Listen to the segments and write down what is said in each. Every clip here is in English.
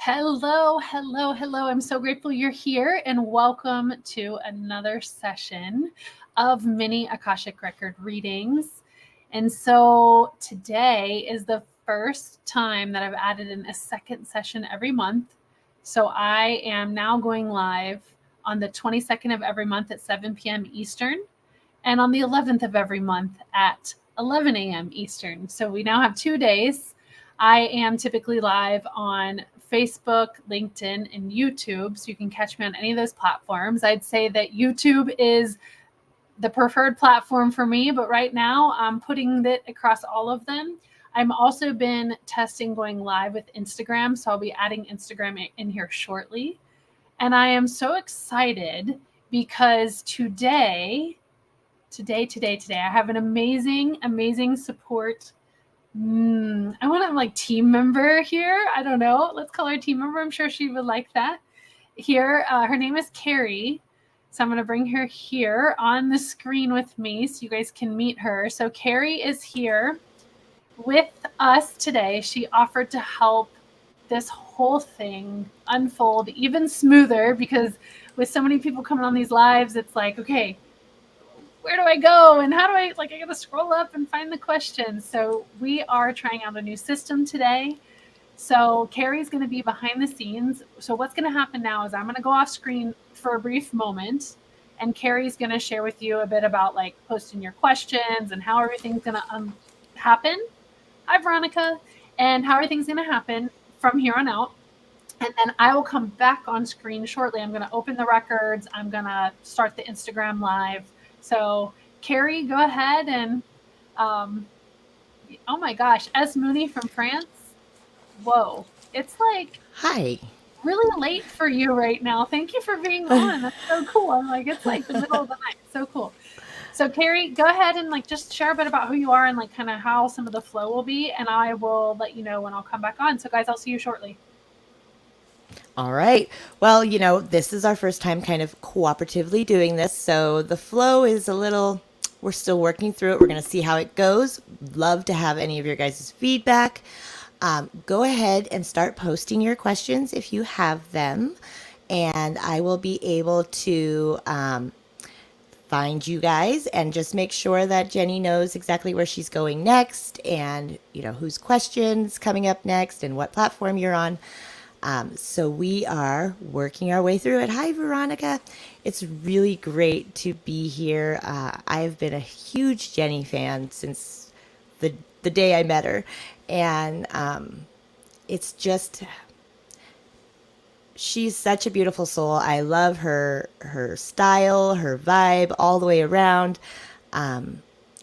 Hello, hello, hello. I'm so grateful you're here and welcome to another session of Mini Akashic Record Readings. And so today is the first time that I've added in a second session every month. So I am now going live on the 22nd of every month at 7 p.m. Eastern and on the 11th of every month at 11 a.m. Eastern. So we now have 2 days. I am typically live on Facebook, LinkedIn, and YouTube. So you can catch me on any of those platforms. I'd say that YouTube is the preferred platform for me, but right now I'm putting it across all of them. I'm also been testing going live with Instagram. So I'll be adding Instagram in here shortly. And I am so excited because today, I have an amazing support. I want to like team member here. I don't know. Let's call her team member. I'm sure she would like that. Here, her name is Carrie. So I'm going to bring her here on the screen with me so you guys can meet her. So Carrie is here with us today. She offered to help this whole thing unfold even smoother because with so many people coming on these lives, it's like, okay, where do I go? And how do I got to scroll up and find the questions. So we are trying out a new system today. So Carrie's going to be behind the scenes. So what's going to happen now is I'm going to go off screen for a brief moment. And Carrie's going to share with you a bit about like posting your questions and how everything's going to happen. Hi, Veronica. And how everything's going to happen from here on out. And then I will come back on screen shortly. I'm going to open the records. I'm going to start the Instagram live. So, Carrie, go ahead and, oh my gosh, S. Mooney from France. Whoa, it's like Hi. really late for you right now. Thank you for being on. That's so cool. I'm like, it's like the middle of the night. So cool. So, Carrie, go ahead and like just share a bit about who you are and like kind of how some of the flow will be, and I will let you know when I'll come back on. So, guys, I'll see you shortly. All right. Well, this is our first time kind of cooperatively doing this. So the flow is we're still working through it. We're going to see how it goes. Love to have any of your guys' feedback. Go ahead and start posting your questions if you have them. And I will be able to find you guys and just make sure that Jenny knows exactly where she's going next and, whose questions coming up next and what platform you're on. So we are working our way through it. Hi, Veronica. It's really great to be here. I've been a huge Jenny fan since the day I met her. And it's just, she's such a beautiful soul. I love her style, her vibe all the way around.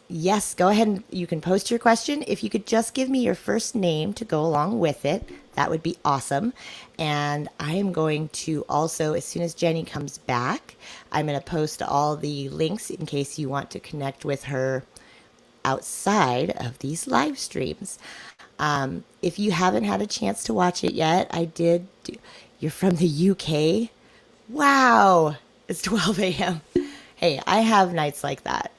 Yes, go ahead and you can post your question. If you could just give me your first name to go along with it, that would be awesome. And I am going to also, as soon as Jenny comes back, I'm going to post all the links in case you want to connect with her outside of these live streams. If you haven't had a chance to watch it yet, you're from the UK? Wow, it's 12 a.m. Hey, I have nights like that.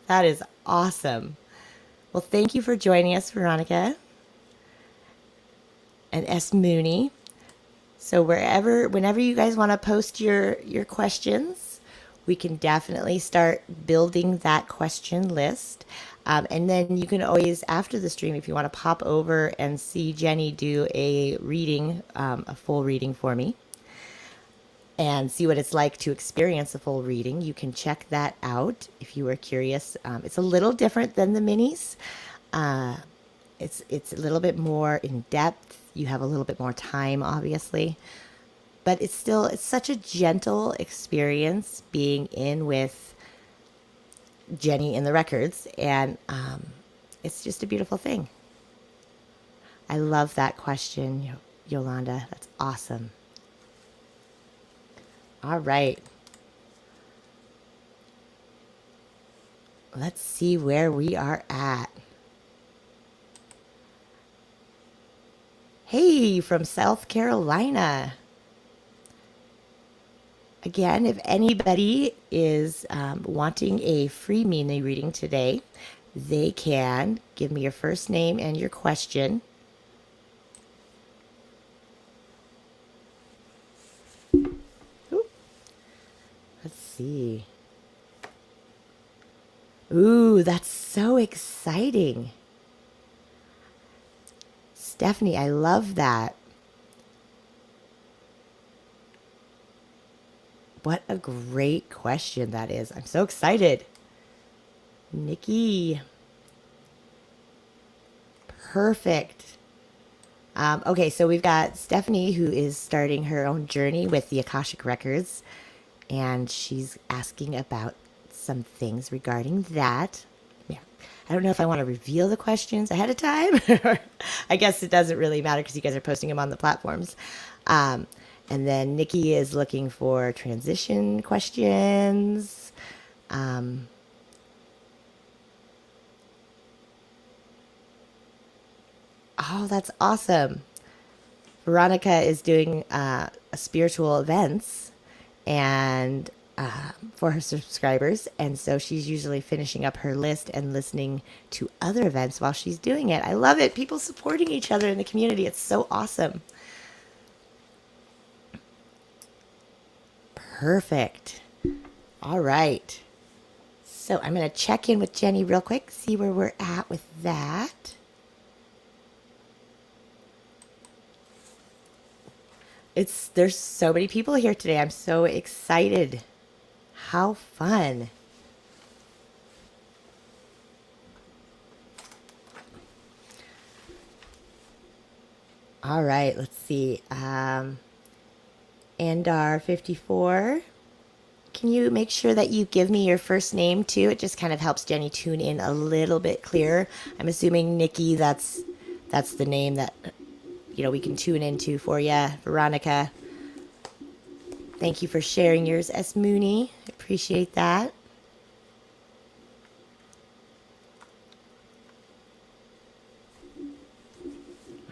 That is awesome. Well, thank you for joining us, Veronica and S. Mooney. So whenever you guys want to post your questions, we can definitely start building that question list. And then you can always, after the stream, if you want to pop over and see Jenny do a reading, a full reading for me, and see what it's like to experience a full reading, you can check that out if you were curious. It's a little different than the minis. It's a little bit more in depth. You have a little bit more time, obviously. But it's such a gentle experience being in with Jenny in the records. And it's just a beautiful thing. I love that question, Yolanda. That's awesome. All right. Let's see where we are at. Hey, from South Carolina. Again, if anybody is wanting a free mini reading today, they can give me your first name and your question. see. Ooh, that's so exciting. Stephanie, I love that. What a great question that is. I'm so excited. Nikki. Perfect. Okay, so we've got Stephanie who is starting her own journey with the Akashic Records, and she's asking about some things regarding that. Yeah. I don't know if I want to reveal the questions ahead of time. I guess it doesn't really matter because you guys are posting them on the platforms. And then Nikki is looking for transition questions. Oh, that's awesome. Veronica is doing spiritual events and for her subscribers, and so she's usually finishing up her list and listening to other events while she's doing it. I love it. People supporting each other in the community. It's so awesome. Perfect. All right. So I'm going to check in with Jenny real quick, see where we're at with that. There's so many people here today. I'm so excited. How fun. All right, let's see. Andar 54. Can you make sure that you give me your first name too? It just kind of helps Jenny tune in a little bit clearer. I'm assuming Nikki, that's the name that we can tune into for you. Veronica, thank you for sharing yours, S. Mooney. Appreciate that.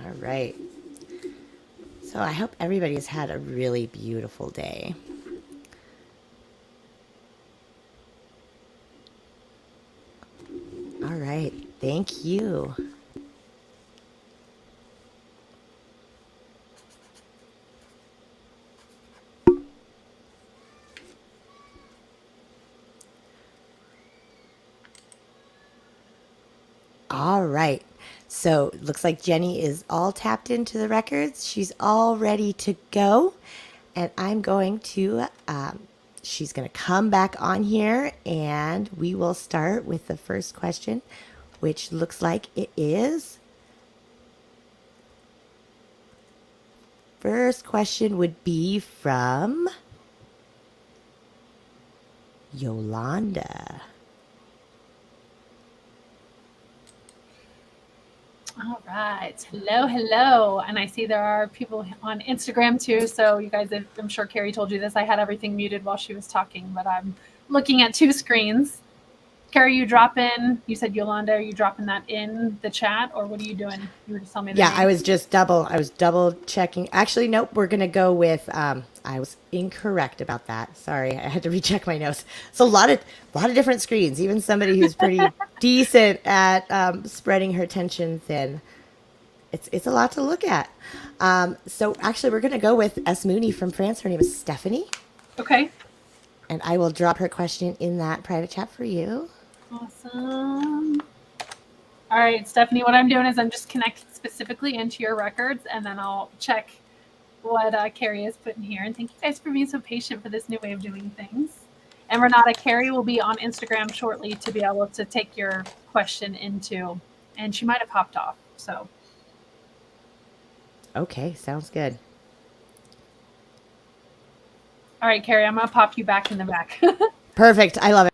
All right. So I hope everybody has had a really beautiful day. All right. Thank you. All right. So it looks like Jenny is all tapped into the records. She's all ready to go. And I'm going to, she's going to come back on here and we will start with the first question, which looks like it is. First question would be from Yolanda. All right. Hello, hello. And I see there are people on Instagram too. So you guys, I'm sure Carrie told you this. I had everything muted while she was talking, but I'm looking at two screens. Carrie, you said Yolanda, are you dropping that in the chat or what are you doing? You were just telling me Yeah, I was double checking. Actually, nope, we're going to go with, I was incorrect about that. Sorry, I had to recheck my notes. It's a lot of different screens. Even somebody who's pretty decent at spreading her attention thin. It's a lot to look at. So actually, we're going to go with S. Mooney from France. Her name is Stephanie. Okay. And I will drop her question in that private chat for you. Awesome. All right, Stephanie, what I'm doing is I'm just connecting specifically into your records, and then I'll check what Carrie has put in here. And thank you guys for being so patient for this new way of doing things. And Renata, Carrie will be on Instagram shortly to be able to take your question into, and she might have hopped off. So. Okay, sounds good. All right, Carrie, I'm going to pop you back in the back. Perfect. I love it.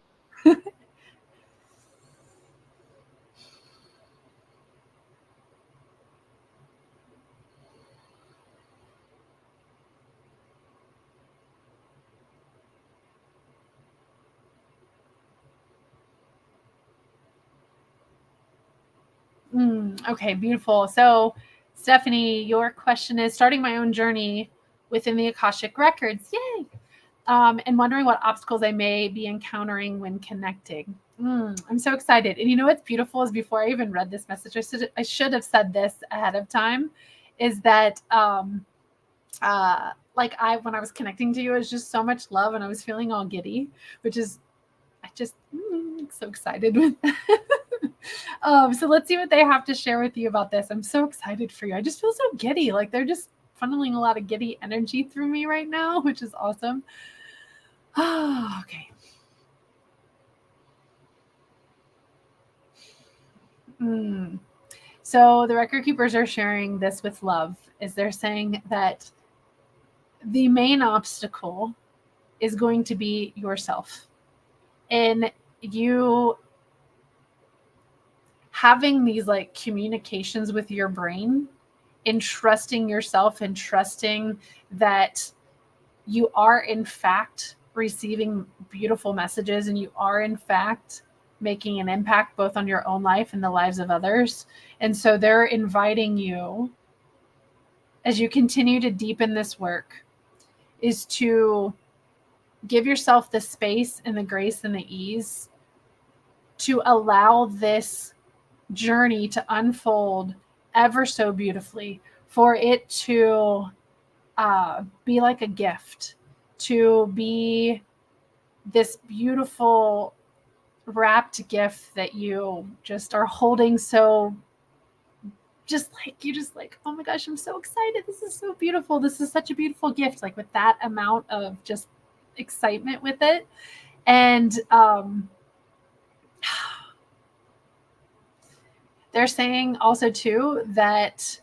Okay, beautiful. So, Stephanie, your question is starting my own journey within the Akashic Records. Yay! And wondering what obstacles I may be encountering when connecting. I'm so excited. And you know what's beautiful is before I even read this message, I should have said this ahead of time, is that like when I was connecting to you, it was just so much love, and I was feeling all giddy, which is, I just so excited with that. So let's see what they have to share with you about this. I'm so excited for you. I just feel so giddy. Like they're just funneling a lot of giddy energy through me right now, which is awesome. Oh, okay. So the record keepers are sharing this with love, is they're saying that the main obstacle is going to be yourself. And you having these like communications with your brain and trusting yourself and trusting that you are in fact receiving beautiful messages and you are in fact making an impact both on your own life and the lives of others. And so they're inviting you, as you continue to deepen this work, is to give yourself the space and the grace and the ease to allow this journey to unfold ever so beautifully, for it to be like a gift, to be this beautiful wrapped gift that you just are holding. So just like, oh my gosh, I'm so excited. This is so beautiful. This is such a beautiful gift. Like with that amount of just excitement with it. And they're saying also too that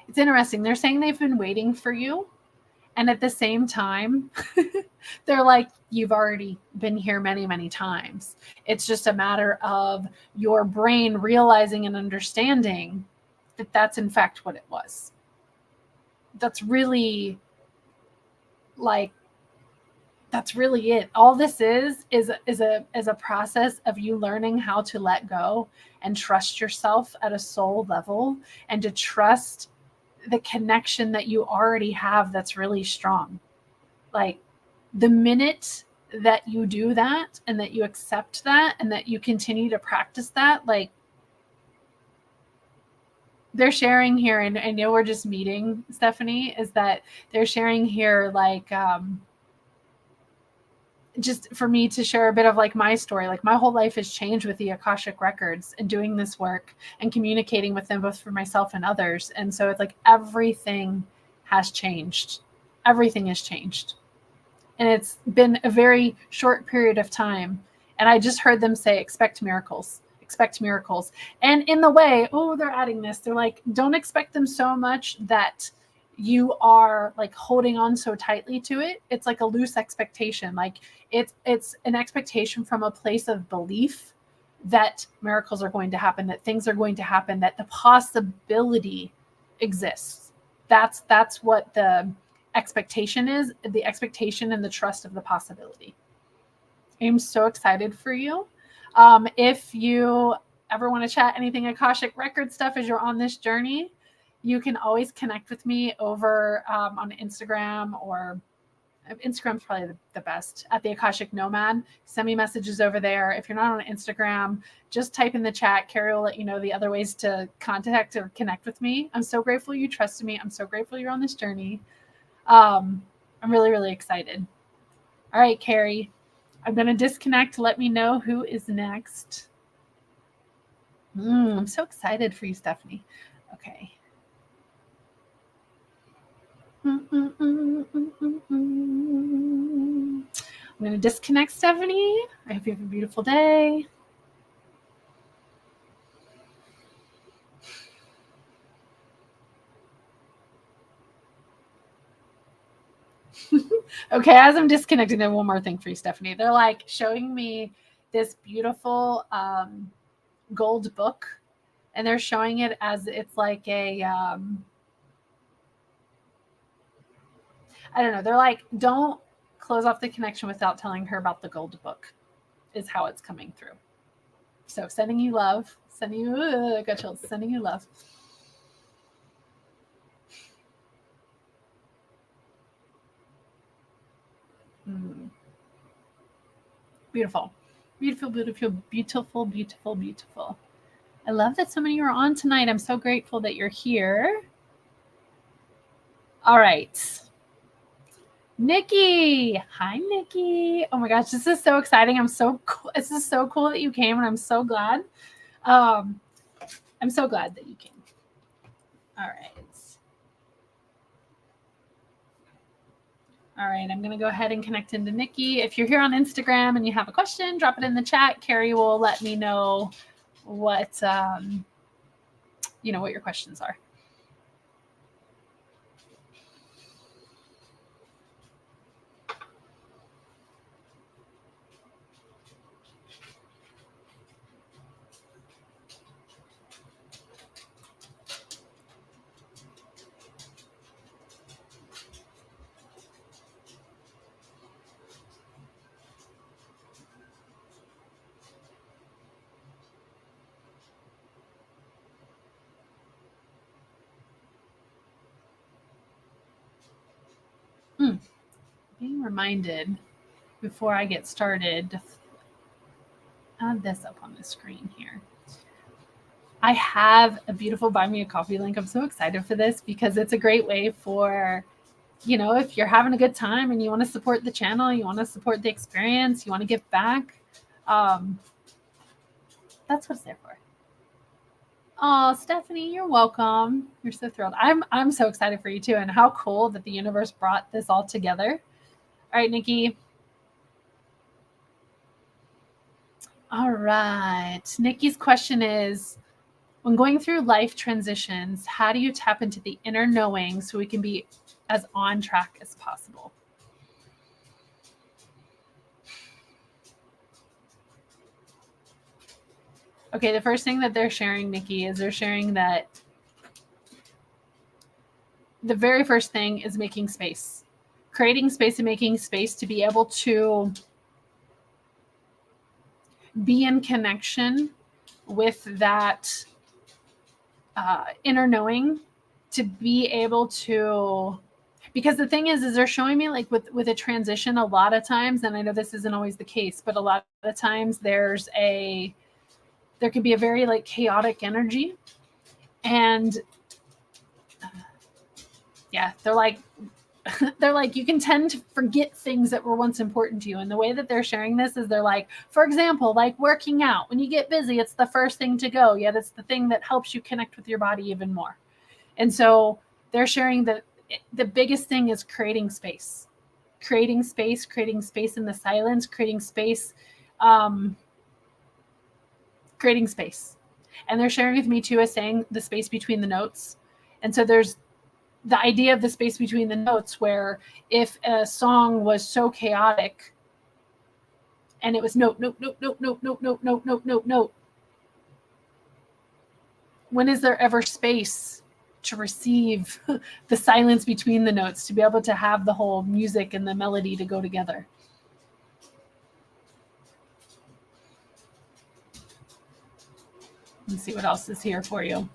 it's interesting. They're saying they've been waiting for you. And at the same time, they're like, you've already been here many, many times. It's just a matter of your brain realizing and understanding that that's in fact what it was. That's really that's really it. All this is a process of you learning how to let go and trust yourself at a soul level, and to trust the connection that you already have that's really strong. Like the minute that you do that and that you accept that and that you continue to practice that, like they're sharing here, and I know we're just meeting, Stephanie, is that they're sharing here like just for me to share a bit of like my story. Like my whole life has changed with the Akashic Records and doing this work and communicating with them both for myself and others. And so it's like everything has changed. Everything has changed. And it's been a very short period of time. And I just heard them say, expect miracles, expect miracles. And in the way, oh, they're adding this. They're like, don't expect them so much that you are like holding on so tightly to it. It's like a loose expectation. Like it's an expectation from a place of belief that miracles are going to happen, that things are going to happen, that the possibility exists. That's what the expectation is, the expectation and the trust of the possibility. I'm so excited for you. If you ever want to chat anything Akashic Record stuff as you're on this journey, you can always connect with me over on Instagram, or Instagram's probably the best, at the Akashic Nomad. Send me messages over there. If you're not on Instagram, just type in the chat. Carrie will let you know the other ways to contact or connect with me. I'm so grateful you trusted me. I'm so grateful you're on this journey. I'm really, really excited. All right, Carrie, I'm going to disconnect. Let me know who is next. I'm so excited for you, Stephanie. Okay. I'm going to disconnect, Stephanie. I hope you have a beautiful day. Okay, as I'm disconnecting, then one more thing for you, Stephanie. They're like showing me this beautiful gold book, and they're showing it as it's like a I don't know. They're like, don't close off the connection without telling her about the gold book, is how it's coming through. So sending you love, sending you, got chills, sending you love. Beautiful, beautiful, beautiful, beautiful, beautiful, beautiful. I love that so many are on tonight. I'm so grateful that you're here. All right. Nikki. Hi, Nikki. Oh my gosh, this is so exciting. This is so cool that you came, and I'm so glad. I'm so glad that you came. All right. All right, I'm going to go ahead and connect into Nikki. If you're here on Instagram and you have a question, drop it in the chat. Carrie will let me know what, what your questions are. Being reminded before I get started to add this up on the screen here. I have a beautiful Buy Me a Coffee link. I'm so excited for this because it's a great way for, if you're having a good time and you want to support the channel, you want to support the experience, you want to give back. That's what it's there for. Oh, Stephanie, you're welcome. You're so thrilled. I'm so excited for you too, and how cool that the universe brought this all together. All right, Nikki. All right. Nikki's question is, when going through life transitions, how do you tap into the inner knowing so we can be as on track as possible? Okay, the first thing that they're sharing, Nikki, is they're sharing that the very first thing is making space. Creating space and making space to be able to be in connection with that inner knowing, to be able to, because the thing is they're showing me like with a transition, a lot of times, and I know this isn't always the case, but a lot of times there can be a very like chaotic energy, and yeah, they're like you can tend to forget things that were once important to you. And the way that they're sharing this is they're like, for example, like working out. When you get busy, it's the first thing to go, yet it's the thing that helps you connect with your body even more. And so they're sharing that the biggest thing is creating space in the silence, creating space. And they're sharing with me too, as saying the space between the notes. And so there's the idea of the space between the notes, where if a song was so chaotic and it was note, when is there ever space to receive the silence between the notes, to be able to have the whole music and the melody to go together? Let's see what else is here for you.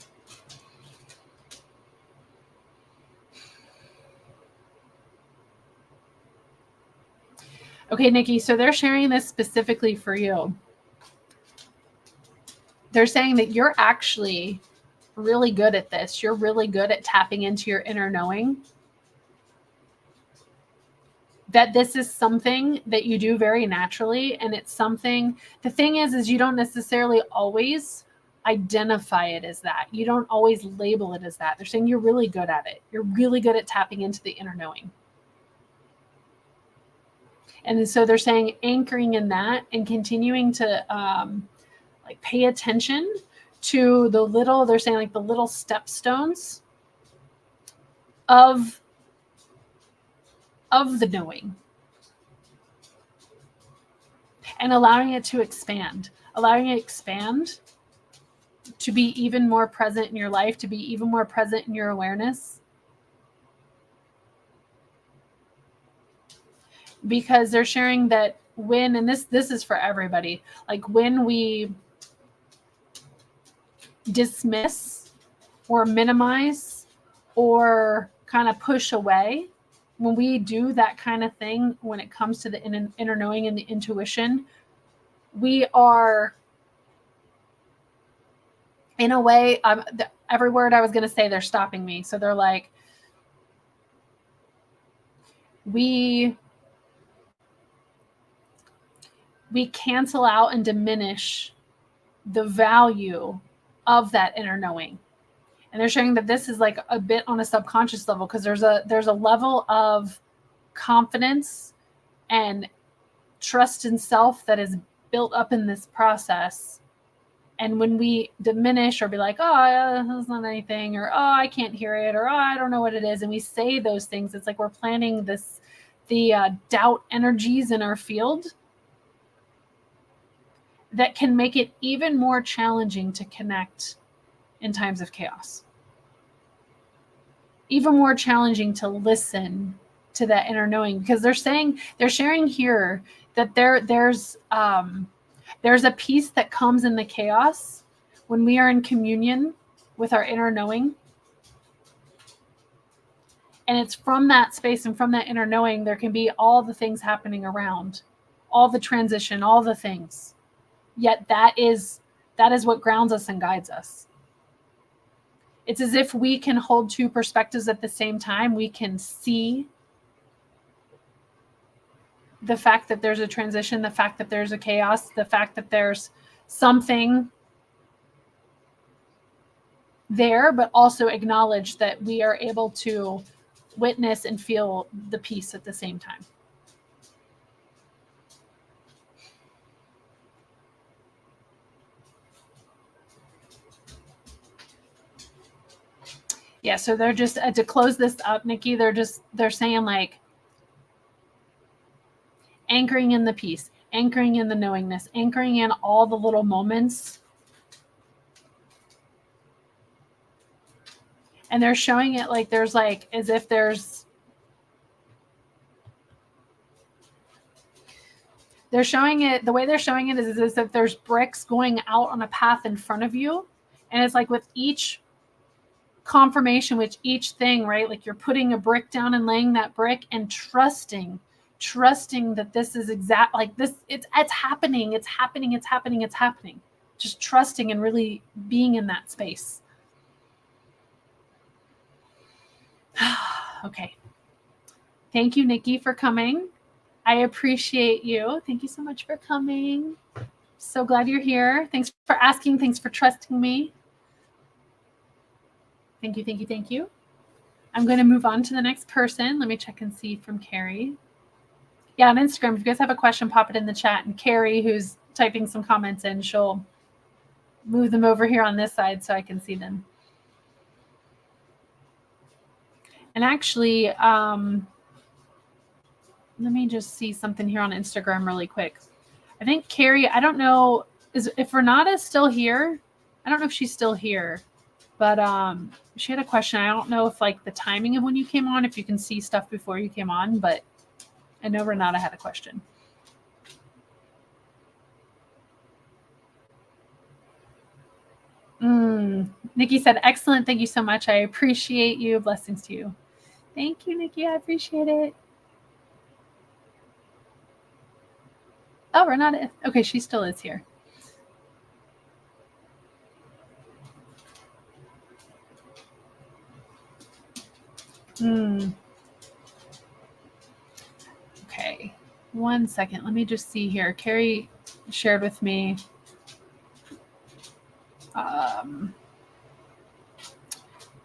Okay, Nikki, so they're sharing this specifically for you. They're saying that you're actually really good at this. You're really good at tapping into your inner knowing. That this is something that you do very naturally, and it's something, the thing is you don't necessarily always identify it as that. You don't always label it as that. They're saying you're really good at it. You're really good at tapping into the inner knowing. And so they're saying anchoring in that and continuing to like pay attention to the little, they're saying like the little stepstones of the knowing, and allowing it to expand, to be even more present in your life, to be even more present in your awareness. Because they're sharing that when, and this is for everybody, like when we dismiss or minimize or kind of push away, when we do that kind of thing, when it comes to the inner knowing and the intuition, we are, in a way, every word I was going to say, they're stopping me. So they're like, we cancel out and diminish the value of that inner knowing. And they're showing that this is like a bit on a subconscious level, because there's a level of confidence and trust in self that is built up in this process. And when we diminish or be like, oh, that's not anything, or oh, I can't hear it, or oh, I don't know what it is, and we say those things, it's like we're planting the doubt energies in our field that can make it even more challenging to connect in times of chaos. Even more challenging to listen to that inner knowing, because they're sharing here that there's a peace that comes in the chaos when we are in communion with our inner knowing. And it's from that space and from that inner knowing, there can be all the things happening around, all the transition, all the things. Yet that is what grounds us and guides us. It's as if we can hold two perspectives at the same time. We can see the fact that there's a transition, the fact that there's a chaos, the fact that there's something there, but also acknowledge that we are able to witness and feel the peace at the same time. Yeah, so they're just, to close this up, Nikki, they're saying like anchoring in the peace, anchoring in the knowingness, anchoring in all the little moments. And they're showing it like there's like, as if they're showing it, the way they're showing it is as if there's bricks going out on a path in front of you. And it's like with each confirmation, with each thing, right? Like you're putting a brick down and laying that brick and trusting that this is exact, like this, it's happening. Just trusting and really being in that space. Okay. Thank you, Nikki, for coming. I appreciate you. Thank you so much for coming. So glad you're here. Thanks for asking. Thanks for trusting me. Thank you. I'm going to move on to the next person. Let me check and see from Carrie. Yeah, on Instagram, if you guys have a question, pop it in the chat. And Carrie, who's typing some comments in, she'll move them over here on this side so I can see them. And actually, let me just see something here on Instagram really quick. I think Carrie, I don't know, if Renata's still here. I don't know if she's still here, but she had a question. I don't know if like the timing of when you came on, if you can see stuff before you came on, but I know Renata had a question. Nikki said, excellent. Thank you so much. I appreciate you. Blessings to you. Thank you, Nikki. I appreciate it. Oh, Renata. Okay, she still is here. Okay, 1 second. Let me just see here. Carrie shared with me.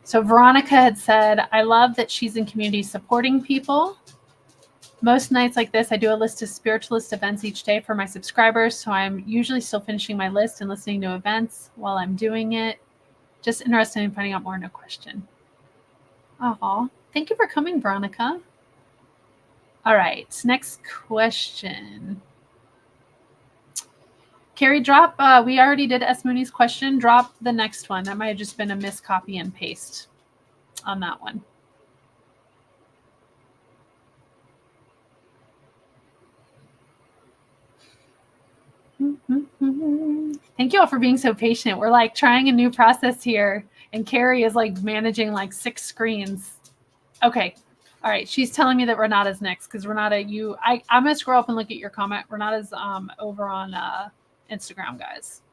So Veronica had said, I love that she's in community supporting people. Most nights like this, I do a list of spiritualist events each day for my subscribers. So I'm usually still finishing my list and listening to events while I'm doing it. Just interested in finding out more, no question. Oh, thank you for coming, Veronica. All right, next question. Carrie, drop, we already did S. Mooney's question. Drop the next one. That might have just been a miscopy and paste on that one. Thank you all for being so patient. We're like trying a new process here, and Carrie is like managing like 6 screens. Okay. All right. She's telling me that Renata's next, because Renata, I'm going to scroll up and look at your comment. Renata's over on Instagram, guys.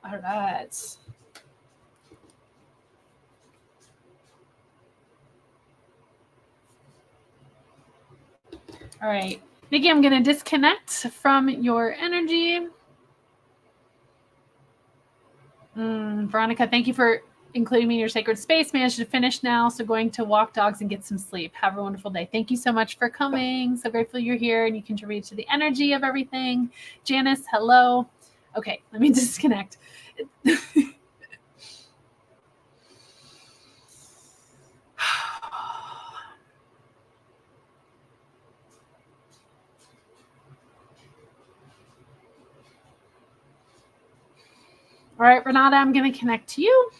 All right. All right. Nikki, I'm going to disconnect from your energy. Veronica, thank you for including me in your sacred space. Managed to finish now, so going to walk dogs and get some sleep. Have a wonderful day. Thank you so much for coming. So grateful you're here and you contribute to the energy of everything. Janice, hello. Okay, let me disconnect. All right, Renata, I'm going to connect to you.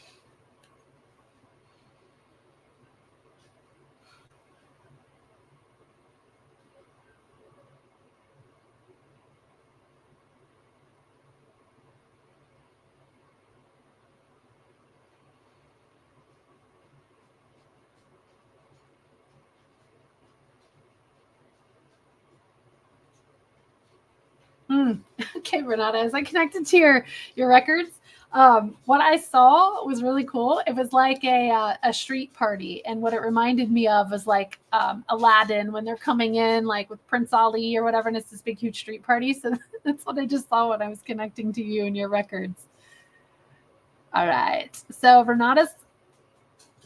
Okay, Renata, as I connected to your records, what I saw was really cool. It was like a street party, and what it reminded me of was like Aladdin when they're coming in, like with Prince Ali or whatever, and it's this big huge street party. So that's what I just saw when I was connecting to you and your records. All right, so Renata's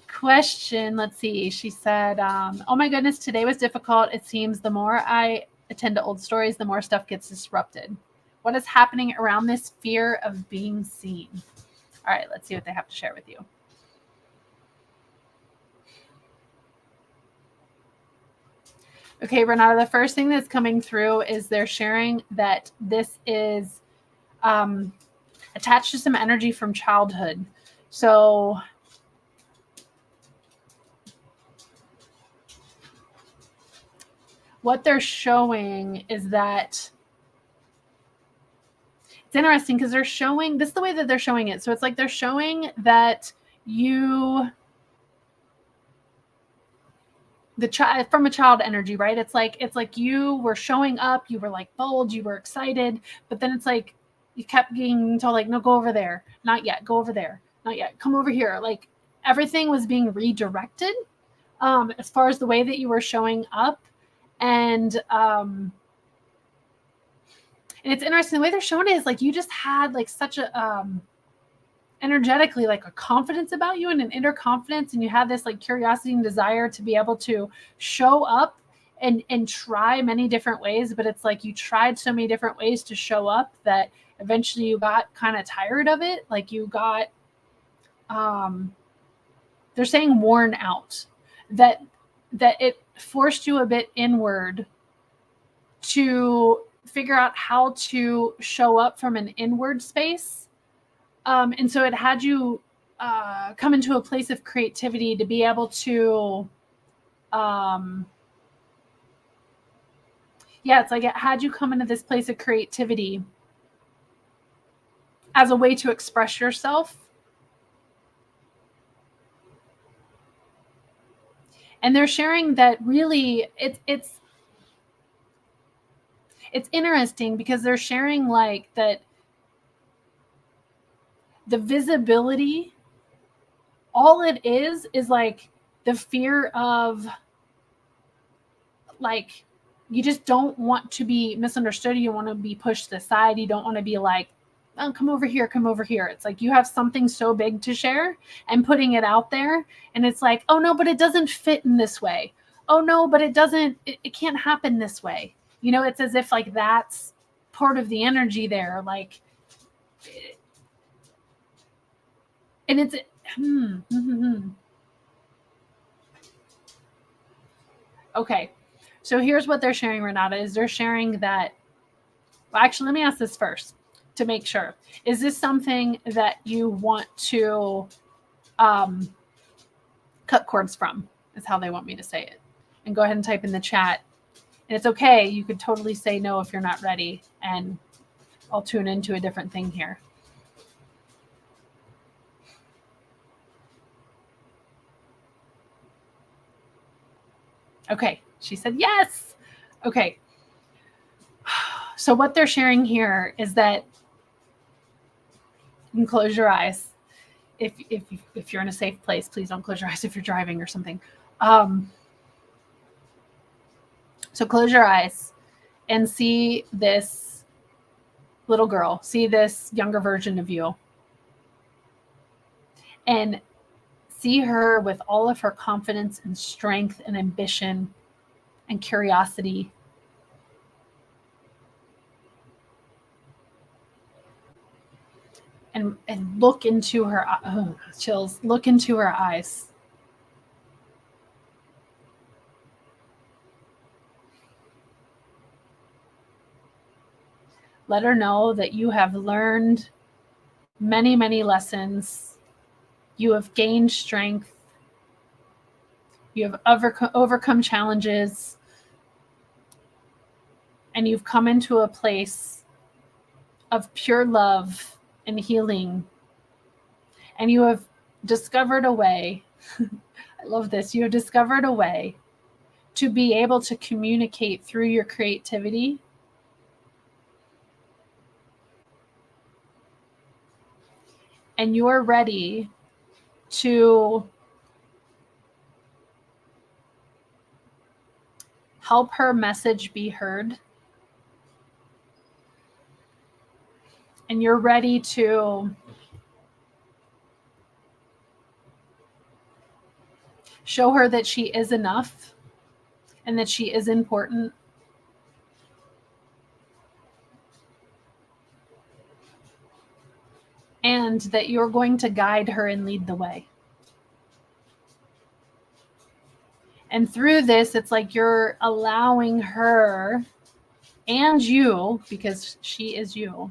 question, let's see. She said, "Oh my goodness, today was difficult. It seems the more I attend to old stories, the more stuff gets disrupted. What is happening around this fear of being seen?" All right, let's see what they have to share with you. Okay, Renata, the first thing that's coming through is they're sharing that this is attached to some energy from childhood. So what they're showing is that it's interesting because they're showing, this is the way that they're showing it. So it's like they're showing that from a child energy, right? It's like you were showing up, you were like bold, you were excited, but then it's like you kept getting told like, no, go over there, not yet, go over there, not yet, come over here. Like everything was being redirected as far as the way that you were showing up. And it's interesting, the way they're showing it is like you just had like such a energetically like a confidence about you and an inner confidence, and you had this like curiosity and desire to be able to show up and try many different ways. But it's like you tried so many different ways to show up that eventually you got kind of tired of it. Like you got they're saying worn out, that it forced you a bit inward to figure out how to show up from an inward space. And so it had you come into a place of creativity to be able to, it's like it had you come into this place of creativity as a way to express yourself. And they're sharing that really it's interesting because they're sharing like that the visibility, all it is like the fear of like, you just don't want to be misunderstood. You want to be pushed aside. You don't want to be like, oh, come over here, come over here. It's like you have something so big to share and putting it out there. And it's like, oh no, but it doesn't fit in this way. Oh no, but it can't happen this way. You know, it's as if like that's part of the energy there. Like, and it's, okay. So here's what they're sharing, Renata, is they're sharing that, well, actually, let me ask this first to make sure. Is this something that you want to cut cords from, is how they want me to say it. And go ahead and type in the chat. And it's okay. You could totally say no if you're not ready, and I'll tune into a different thing here. Okay, she said yes. Okay. So what they're sharing here is that you can close your eyes. If you're in a safe place, please don't close your eyes if you're driving or something. So close your eyes and see this little girl, see this younger version of you, and see her with all of her confidence and strength and ambition and curiosity. And look into her, chills, look into her eyes. Let her know that you have learned many, many lessons. You have gained strength. You have overcome challenges. And you've come into a place of pure love and healing. And you have discovered a way, I love this, you have discovered a way to be able to communicate through your creativity and you're ready to help her message be heard. And you're ready to show her that she is enough and that she is important. And that you're going to guide her and lead the way. And through this, it's like you're allowing her and you, because she is you,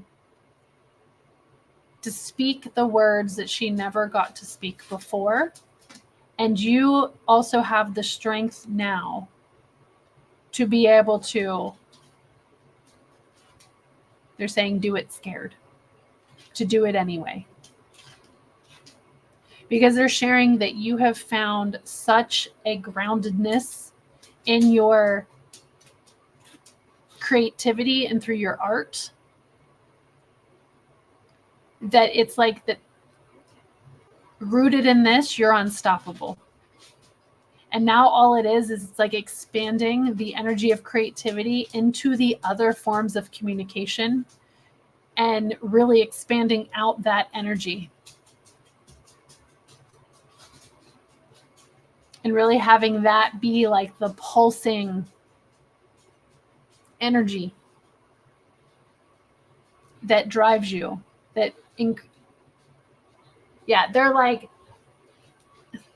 to speak the words that she never got to speak before. And you also have the strength now to be able to, they're saying, do it scared, to do it anyway. Because they're sharing that you have found such a groundedness in your creativity and through your art that it's like that rooted in this, you're unstoppable. And now all it is it's like expanding the energy of creativity into the other forms of communication and really expanding out that energy. And really having that be like the pulsing energy that drives you. They're like,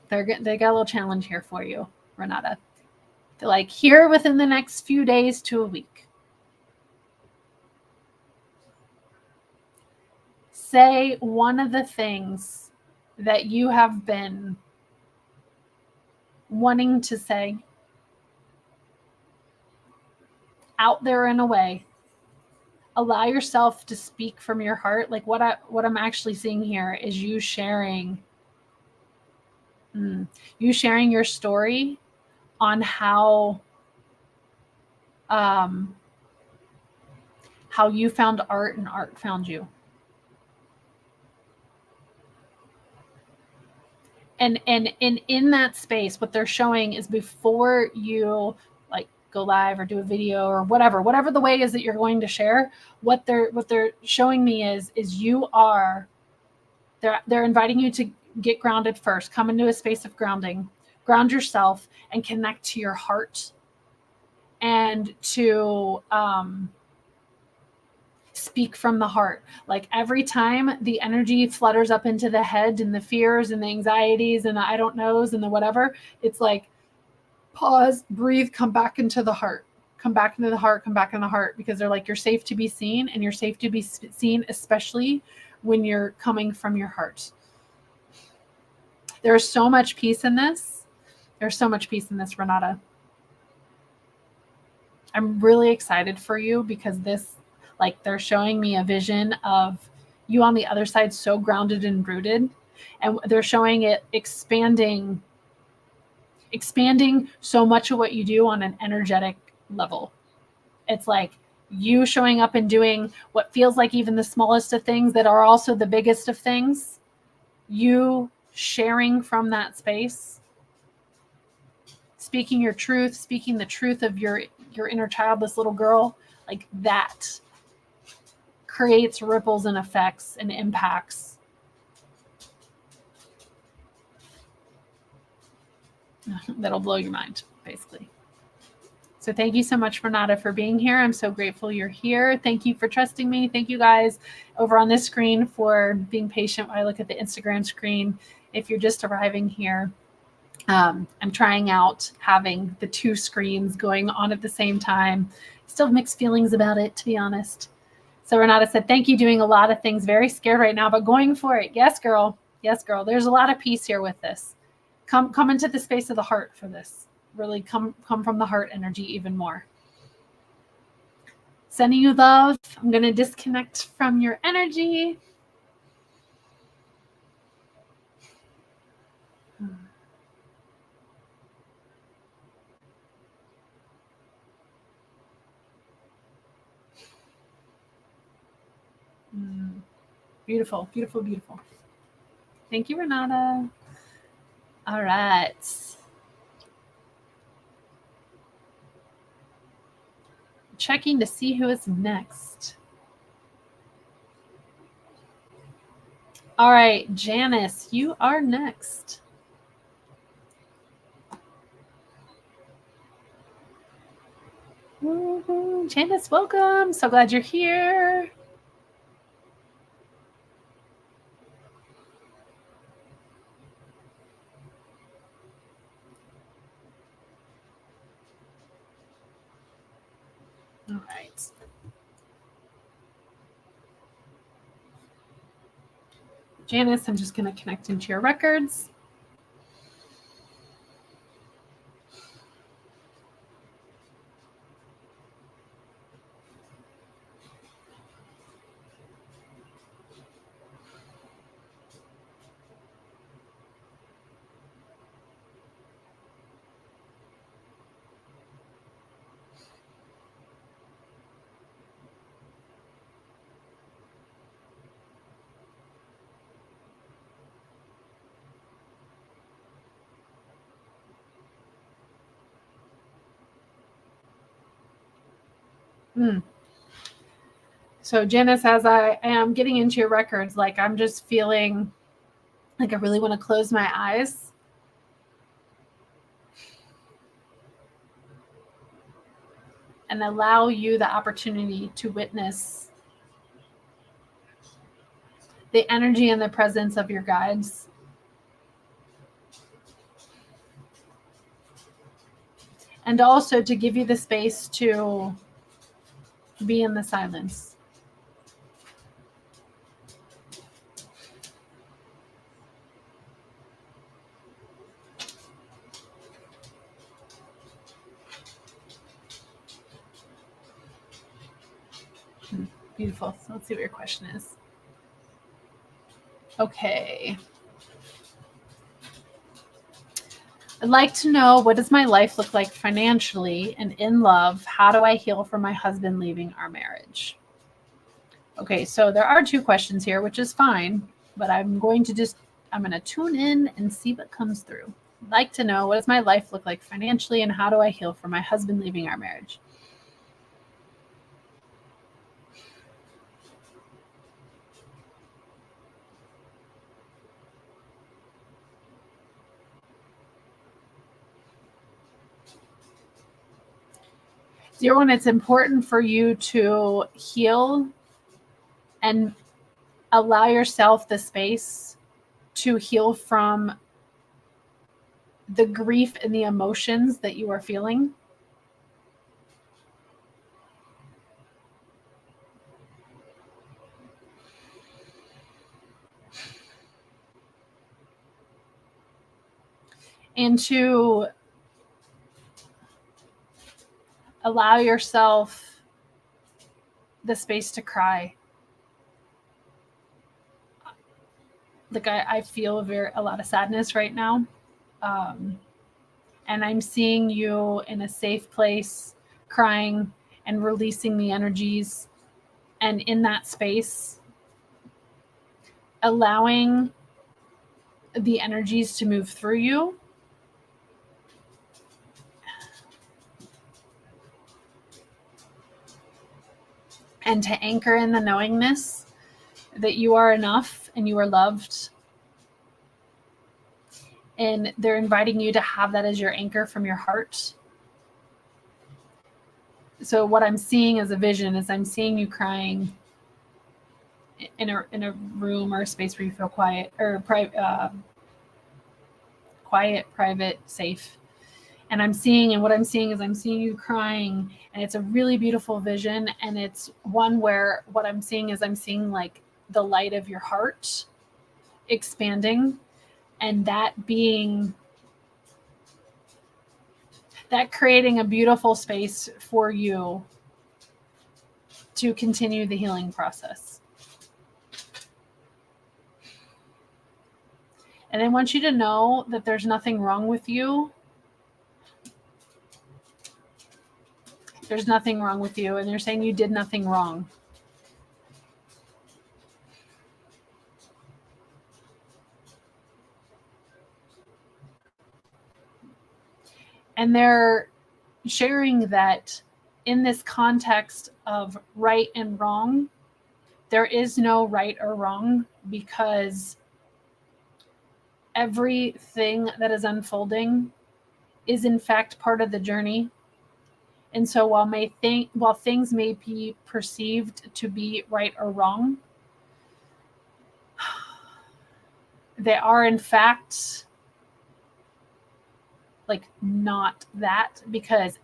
they got a little challenge here for you, Renata. They're like, here within the next few days to a week, say one of the things that you have been wanting to say out there in a way. Allow yourself to speak from your heart. Like what I'm actually seeing here is you sharing your story on how you found art and art found you. And in that space, what they're showing is before you like go live or do a video or whatever the way is that you're going to share, what they're showing me is they're inviting you to get grounded first, come into a space of grounding, ground yourself and connect to your heart and to speak from the heart. Like every time the energy flutters up into the head and the fears and the anxieties and the I don't knows and the whatever, it's like pause, breathe, come back into the heart, come back into the heart, come back in the heart, because they're like, you're safe to be seen and you're safe to be seen, especially when you're coming from your heart. There's so much peace in this. There's so much peace in this, Renata. I'm really excited for you because this, like, they're showing me a vision of you on the other side, so grounded and rooted. And they're showing it expanding so much of what you do on an energetic level. It's like you showing up and doing what feels like even the smallest of things that are also the biggest of things. You sharing from that space, speaking your truth, speaking the truth of your your inner child, this little girl, like that creates ripples and effects and impacts. That'll blow your mind, basically. So thank you so much, Renata, for being here. I'm so grateful you're here. Thank you for trusting me. Thank you guys over on this screen for being patient while I look at the Instagram screen. If you're just arriving here, I'm trying out having the two screens going on at the same time. Still have mixed feelings about it, to be honest. So Renata said, thank you, doing a lot of things. Very scared right now, but going for it. Yes, girl. Yes, girl. There's a lot of peace here with this. Come into the space of the heart for this. Really come from the heart energy even more. Sending you love. I'm going to disconnect from your energy. Beautiful, beautiful, beautiful. Thank you, Renata. All right. Checking to see who is next. All right, Janice, you are next. Janice, welcome. So glad you're here. All right. Janice, I'm just going to connect into your records. So Janice, as I am getting into your records, like I'm just feeling like I really want to close my eyes. And allow you the opportunity to witness the energy and the presence of your guides. And also to give you the space to be in the silence. Beautiful. So let's see what your question is. Okay. I'd like to know, what does my life look like financially and in love? How do I heal from my husband leaving our marriage? Okay, so there are two questions here, which is fine, but I'm going to tune in and see what comes through. I'd like to know, what does my life look like financially and how do I heal from my husband leaving our marriage? Dear one, it's important for you to heal and allow yourself the space to heal from the grief and the emotions that you are feeling. And to allow yourself the space to cry. Like I feel a lot of sadness right now. And I'm seeing you in a safe place, crying and releasing the energies. And in that space, allowing the energies to move through you. and to anchor in the knowingness that you are enough and you are loved. And they're inviting you to have that as your anchor from your heart. So what I'm seeing as a vision is I'm seeing you crying in a room or a space where you feel quiet or quiet, private, safe. And what I'm seeing is I'm seeing you crying, and it's a really beautiful vision. And it's one where what I'm seeing is I'm seeing like the light of your heart expanding, and that creating a beautiful space for you to continue the healing process. And I want you to know that there's nothing wrong with you. There's nothing wrong with you. And they're saying you did nothing wrong. And they're sharing that in this context of right and wrong, there is no right or wrong, because everything that is unfolding is in fact part of the journey. And so while things may be perceived to be right or wrong, they are in fact like not that, because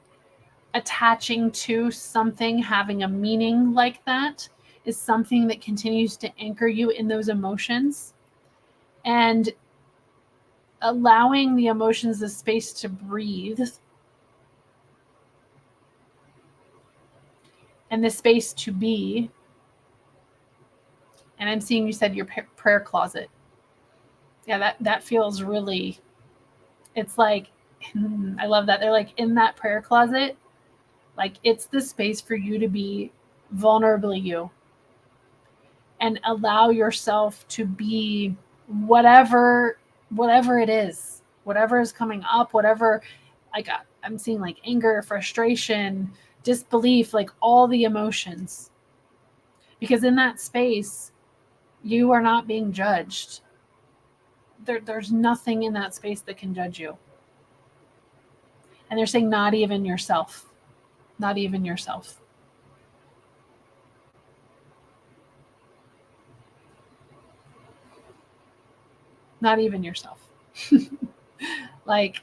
attaching to something having a meaning like that is something that continues to anchor you in those emotions, and allowing the emotions the space to breathe and the space to be. And I'm seeing you said your prayer closet. Yeah, that feels really, it's like, I love that. They're like in that prayer closet, like it's the space for you to be vulnerably you and allow yourself to be whatever it is, whatever is coming up, whatever, like I'm seeing like anger, frustration, disbelief, like all the emotions. Because in that space, you are not being judged. There's nothing in that space that can judge you. And they're saying not even yourself. Not even yourself. Not even yourself. Like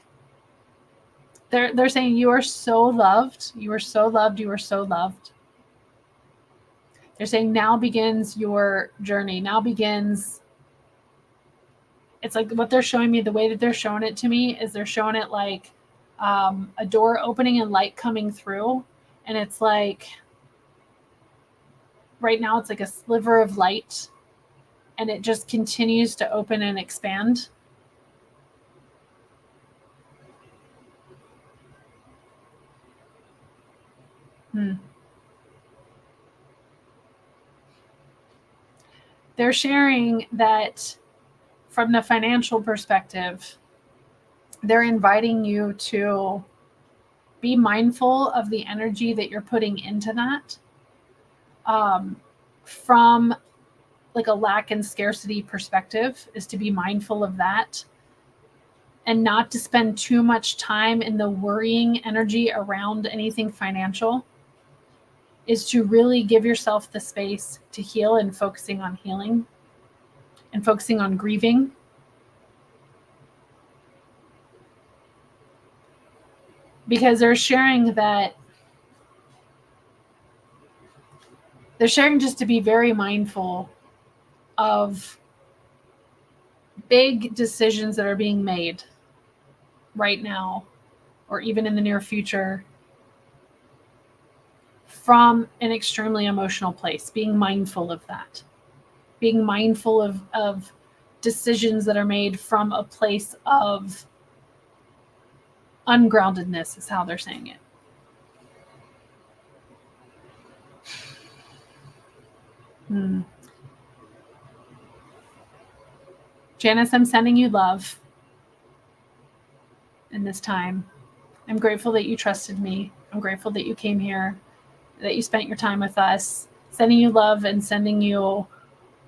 they're saying you are so loved. You are so loved. You are so loved. They're saying now begins your journey. Now begins. It's like what they're showing me, the way that they're showing it to me is they're showing it like a door opening and light coming through. And it's like, right now it's like a sliver of light, and it just continues to open and expand. They're sharing that from the financial perspective, they're inviting you to be mindful of the energy that you're putting into that, from like a lack and scarcity perspective, is to be mindful of that and not to spend too much time in the worrying energy around anything financial, is to really give yourself the space to heal and focusing on healing and focusing on grieving. Because they're sharing just to be very mindful of big decisions that are being made right now or even in the near future from an extremely emotional place, being mindful of that, being mindful of decisions that are made from a place of ungroundedness, is how they're saying it. Janice, I'm sending you love in this time. I'm grateful that you trusted me. I'm grateful that you came here, that you spent your time with us. Sending you love and sending you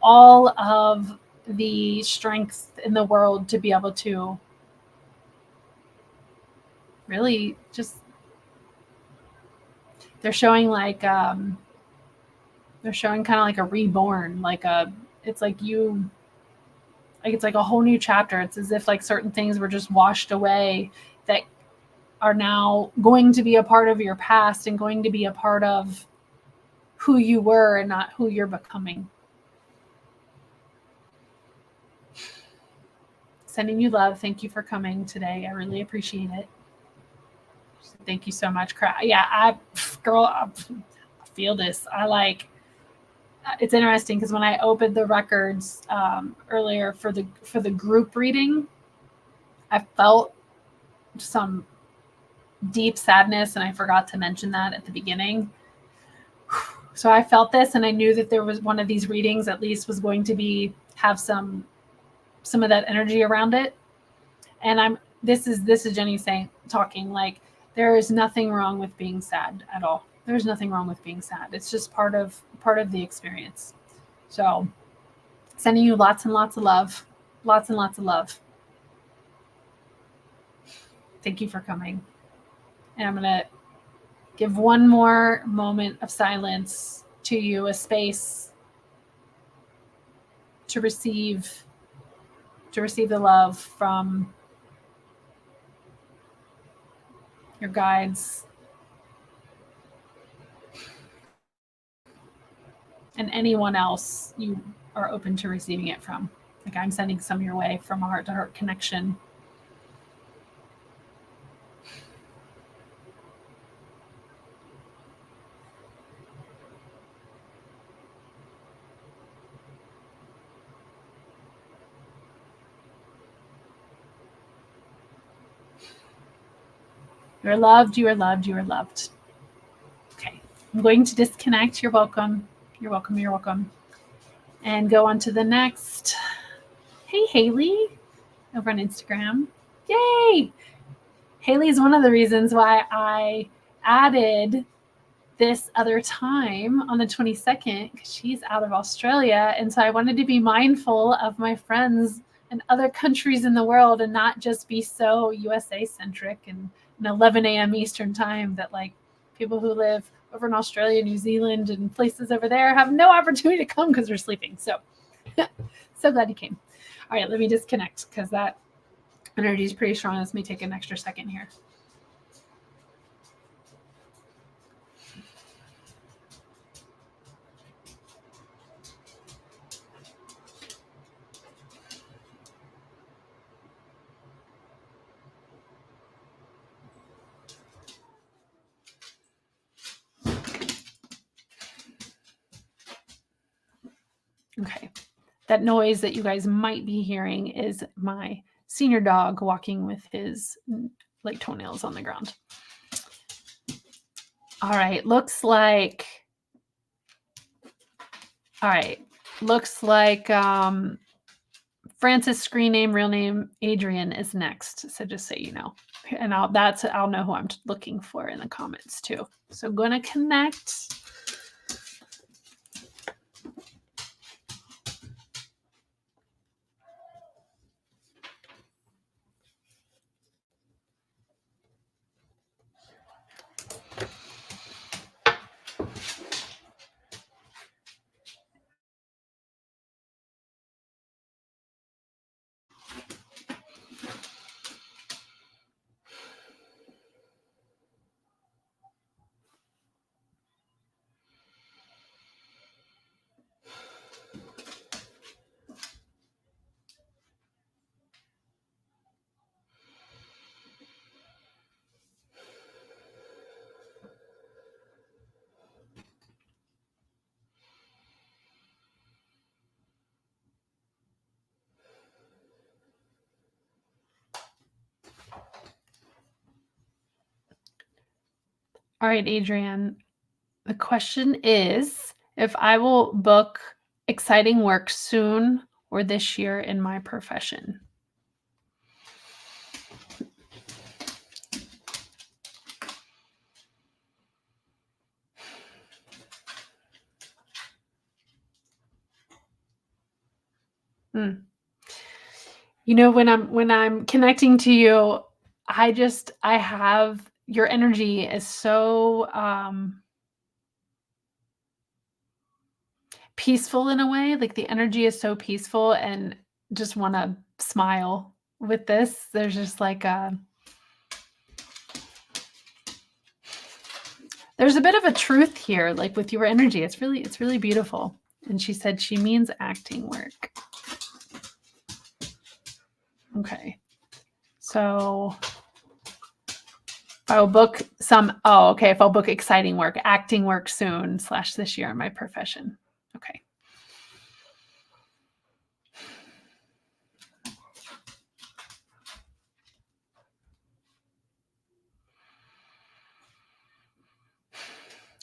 all of the strength in the world to be able to really just, they're showing like they're showing kind of like a reborn, like a, it's like you, like it's like a whole new chapter. It's as if like certain things were just washed away that are now going to be a part of your past and going to be a part of who you were and not who you're becoming. Sending you love. Thank you for coming today. I really appreciate it. Thank you so much. Yeah, girl, I feel this. I like, it's interesting because when I opened the records earlier for the group reading, I felt some deep sadness, and I forgot to mention that at the beginning. So I felt this, and I knew that there was one of these readings at least was going to have some of that energy around it. And this is Jenny talking, like, there is nothing wrong with being sad at all. There's nothing wrong with being sad. It's just part of the experience. So sending you lots and lots of love. Lots and lots of love. Thank you for coming. And I'm going to give one more moment of silence to you, a space to receive the love from your guides and anyone else you are open to receiving it from. Like, I'm sending some your way from a heart-to-heart connection. You are loved, you are loved, you are loved. Okay, I'm going to disconnect. You're welcome. You're welcome, you're welcome. And go on to the next. Hey, Haley, over on Instagram. Yay! Haley is one of the reasons why I added this other time on the 22nd, because she's out of Australia. And so I wanted to be mindful of my friends in other countries in the world and not just be so USA centric and 11 a.m. Eastern time that like people who live over in Australia, New Zealand, and places over there have no opportunity to come because they're sleeping. So, so glad you came. All right, let me disconnect because that energy is pretty strong. Let me take an extra second here. Okay. That noise that you guys might be hearing is my senior dog walking with his like toenails on the ground. All right, looks like Francis' screen name, real name Adrian is next. So just so you know, and I'll know who I'm looking for in the comments too. So I'm going to connect. All right, Adrian, the question is if I will book exciting work soon or this year in my profession. You know, when I'm connecting to you, I have your energy is so peaceful in a way. Like the energy is so peaceful, and just want to smile with this. There's just like there's a bit of a truth here, like with your energy. It's really beautiful. And she said she means acting work. Okay. So if I'll book if I'll book exciting work, acting work soon / this year in my profession. Okay.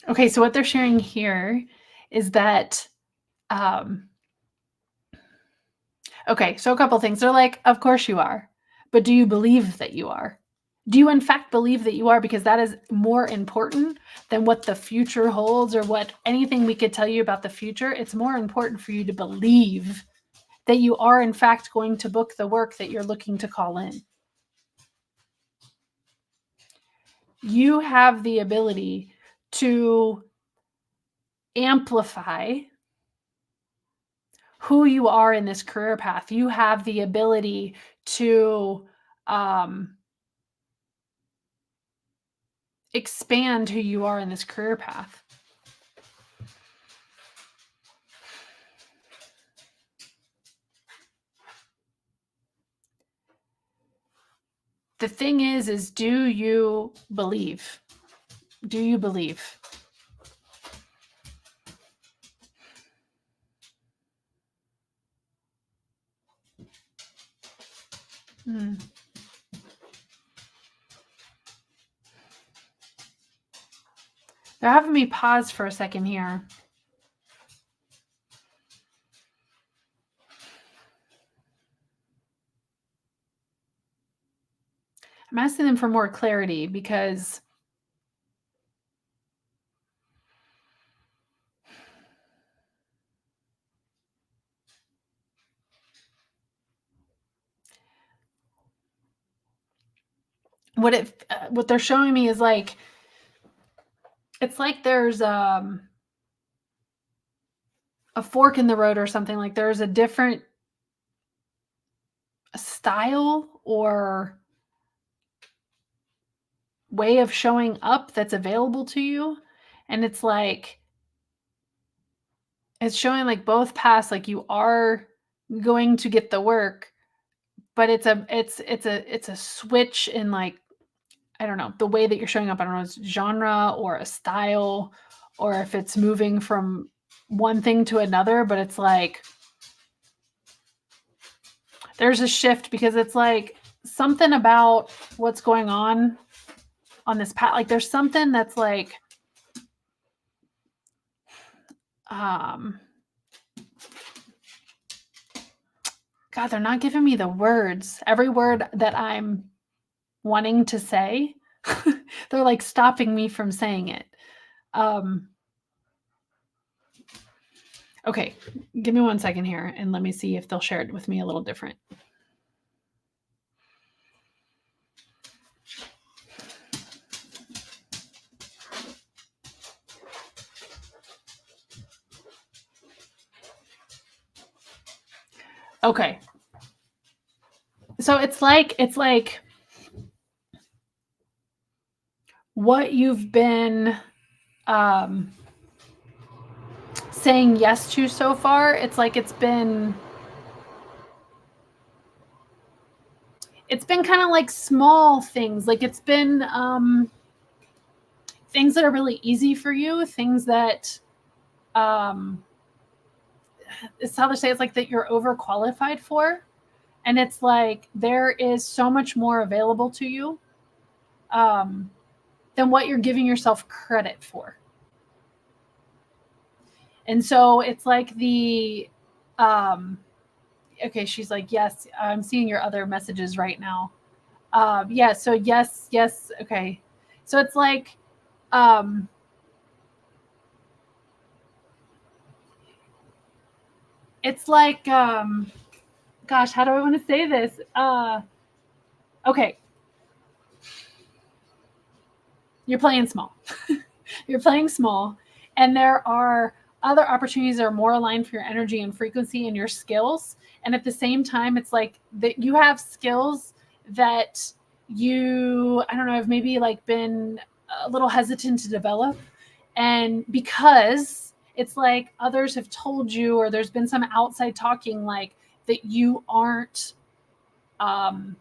Okay, so what they're sharing here is that, okay, so a couple things. They're like, of course you are, but do you believe that you are? Do you in fact believe that you are? Because that is more important than what the future holds or what anything we could tell you about the future. It's more important for you to believe that you are in fact going to book the work that you're looking to call in. You have the ability to amplify who you are in this career path. You have the ability to expand who you are in this career path. The thing is do you believe? Do you believe? They're having me pause for a second here. I'm asking them for more clarity because what they're showing me is like, it's like there's a fork in the road or something. Like there's a different style or way of showing up that's available to you, and it's like it's showing like both paths. Like you are going to get the work, but it's a switch in, like, I don't know, the way that you're showing up. I don't know, it's genre or a style, or if it's moving from one thing to another, but it's like there's a shift because it's like something about what's going on this path. Like there's something that's like, God, they're not giving me the words. Every word that I'm wanting to say, they're like stopping me from saying it. Okay, give me 1 second here and let me see if they'll share it with me a little different. Okay. So it's like what you've been saying yes to so far. It's like it's been kind of like small things. Like it's been things that are really easy for you, things that it's how they say, it's like that you're overqualified for. And it's like there is so much more available to you than what you're giving yourself credit for. And so it's like the okay, she's like, yes, I'm seeing your other messages right now. Yeah, so yes, okay. So it's like it's like gosh, how do I want to say this? Okay, you're playing small. You're playing small, and there are other opportunities that are more aligned for your energy and frequency and your skills. And at the same time, it's like that you have skills that you, I don't know, have maybe like been a little hesitant to develop. And because it's like others have told you, or there's been some outside talking like that you aren't um,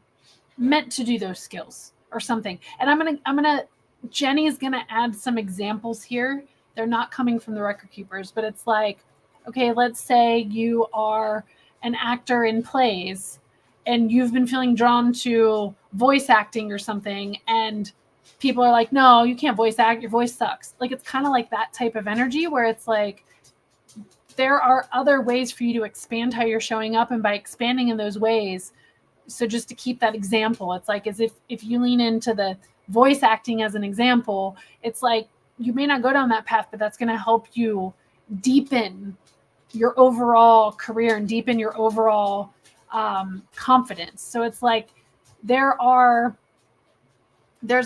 meant to do those skills or something. And I'm gonna Jenny is gonna add some examples here. They're not coming from the record keepers, but it's like, okay, let's say you are an actor in plays and you've been feeling drawn to voice acting or something, and people are like, no, you can't voice act, your voice sucks. Like, it's kind of like that type of energy where it's like there are other ways for you to expand how you're showing up, and by expanding in those ways, so just to keep that example, it's like as if you lean into the voice acting as an example, it's like you may not go down that path, but that's going to help you deepen your overall career and deepen your overall confidence. So it's like there's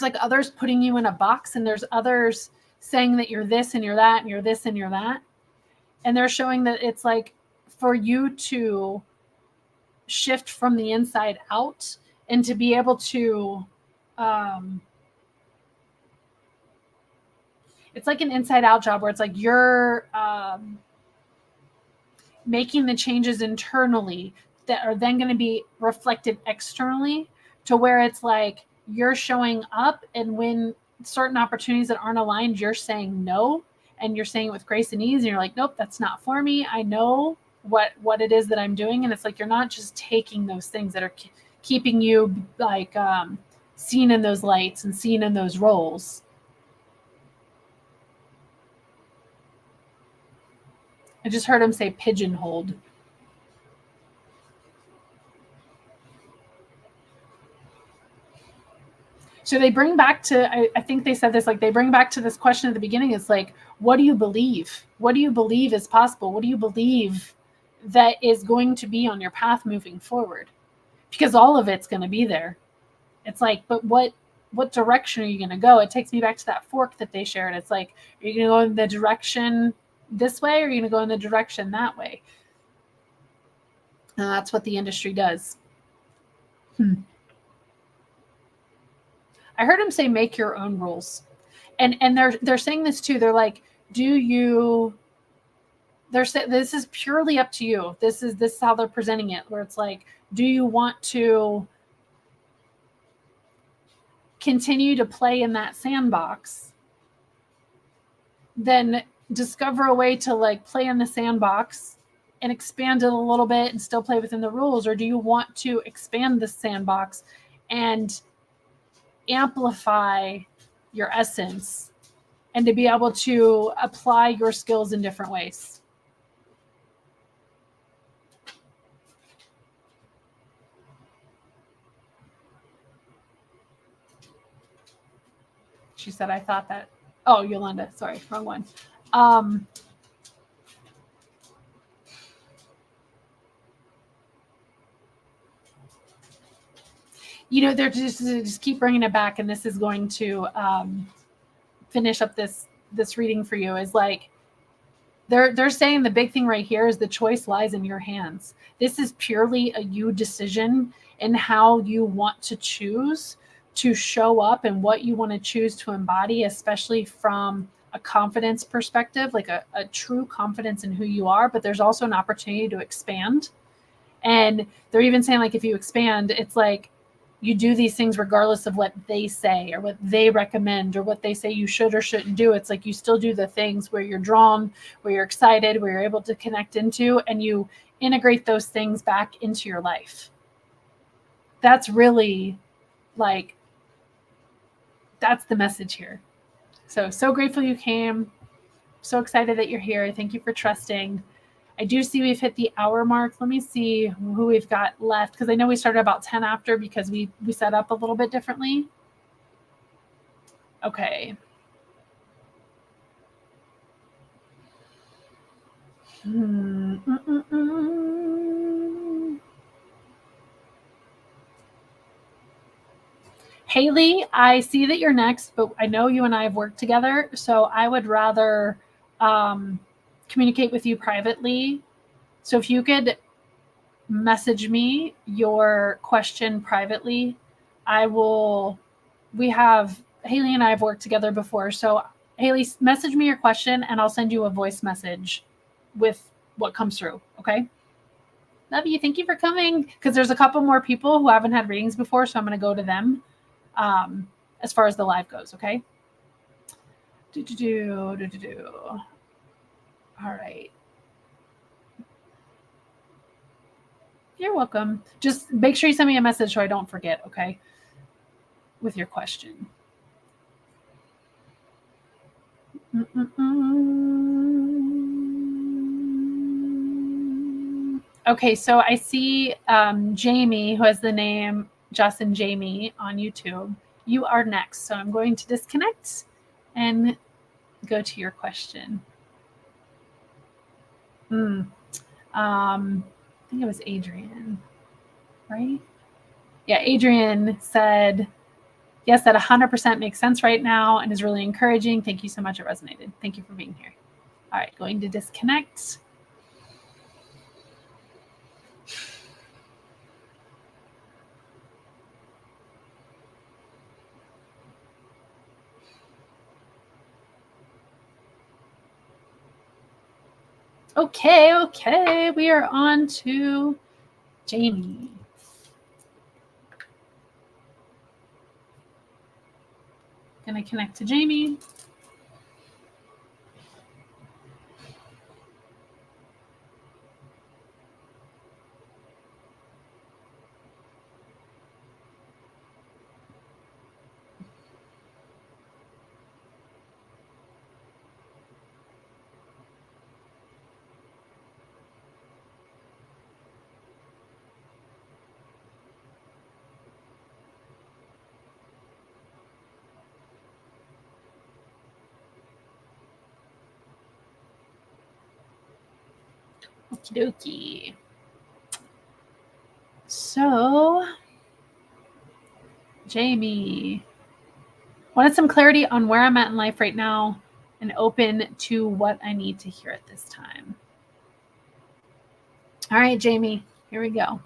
like others putting you in a box, and there's others saying that you're this and you're that and you're this and you're that, and they're showing that it's like for you to shift from the inside out and to be able to it's like an inside out job where it's like you're making the changes internally that are then going to be reflected externally, to where it's like you're showing up, and when certain opportunities that aren't aligned, you're saying no, and you're saying it with grace and ease, and you're like, nope, that's not for me. I know what it is that I'm doing. And it's like you're not just taking those things that are keeping you like seen in those lights and seen in those roles. I just heard him say pigeonholed. So they bring back to, I think they said this, like they bring back to this question at the beginning. It's like, what do you believe? What do you believe is possible? What do you believe that is going to be on your path moving forward? Because all of it's going to be there. It's like, but what direction are you going to go? It takes me back to that fork that they shared. It's like, are you going to go in the direction this way, or are you going to go in the direction that way? And that's what the industry does. I heard him say, make your own rules. And they're saying this too. They're like, do you, they're saying this is purely up to you. This is how they're presenting it, where it's like, do you want to continue to play in that sandbox, then discover a way to like play in the sandbox and expand it a little bit and still play within the rules? Or do you want to expand the sandbox and amplify your essence and to be able to apply your skills in different ways? She said, I thought that. Oh, Yolanda, sorry, wrong one. They're just keep bringing it back, and this is going to finish up this reading for you. Is like they're saying the big thing right here is the choice lies in your hands. This is purely a you decision in how you want to choose to show up and what you want to choose to embody, especially from a confidence perspective, like a true confidence in who you are. But there's also an opportunity to expand. And they're even saying, like, if you expand, it's like you do these things regardless of what they say or what they recommend or what they say you should or shouldn't do. It's like you still do the things where you're drawn, where you're excited, where you're able to connect into, and you integrate those things back into your life. That's really like, that's the message here. So grateful you came. So excited that you're here. Thank you for trusting. I do see we've hit the hour mark. Let me see who we've got left, because I know we started about 10 after because we set up a little bit differently. Okay. Haley, I see that you're next, but I know you and I have worked together, so I would rather communicate with you privately. So if you could message me your question privately, I will. Haley and I have worked together before, so Haley, message me your question and I'll send you a voice message with what comes through. Okay. Love you. Thank you for coming. Because there's a couple more people who haven't had readings before, so I'm going to go to them as far as the live goes. Okay. All right. You're welcome. Just make sure you send me a message so I don't forget. Okay. With your question. Okay, so I see Jamie, who has the name Justin Jamie on YouTube. You are next, so I'm going to disconnect and go to your question. I think it was Adrian, right? Yeah, Adrian said, yes, that 100% makes sense right now and is really encouraging. Thank you so much. It resonated. Thank you for being here. All right, going to disconnect. Okay, we are on to Jamie. Gonna connect to Jamie. Okie dokie. So, Jamie, wanted some clarity on where I'm at in life right now and open to what I need to hear at this time. All right, Jamie, here we go.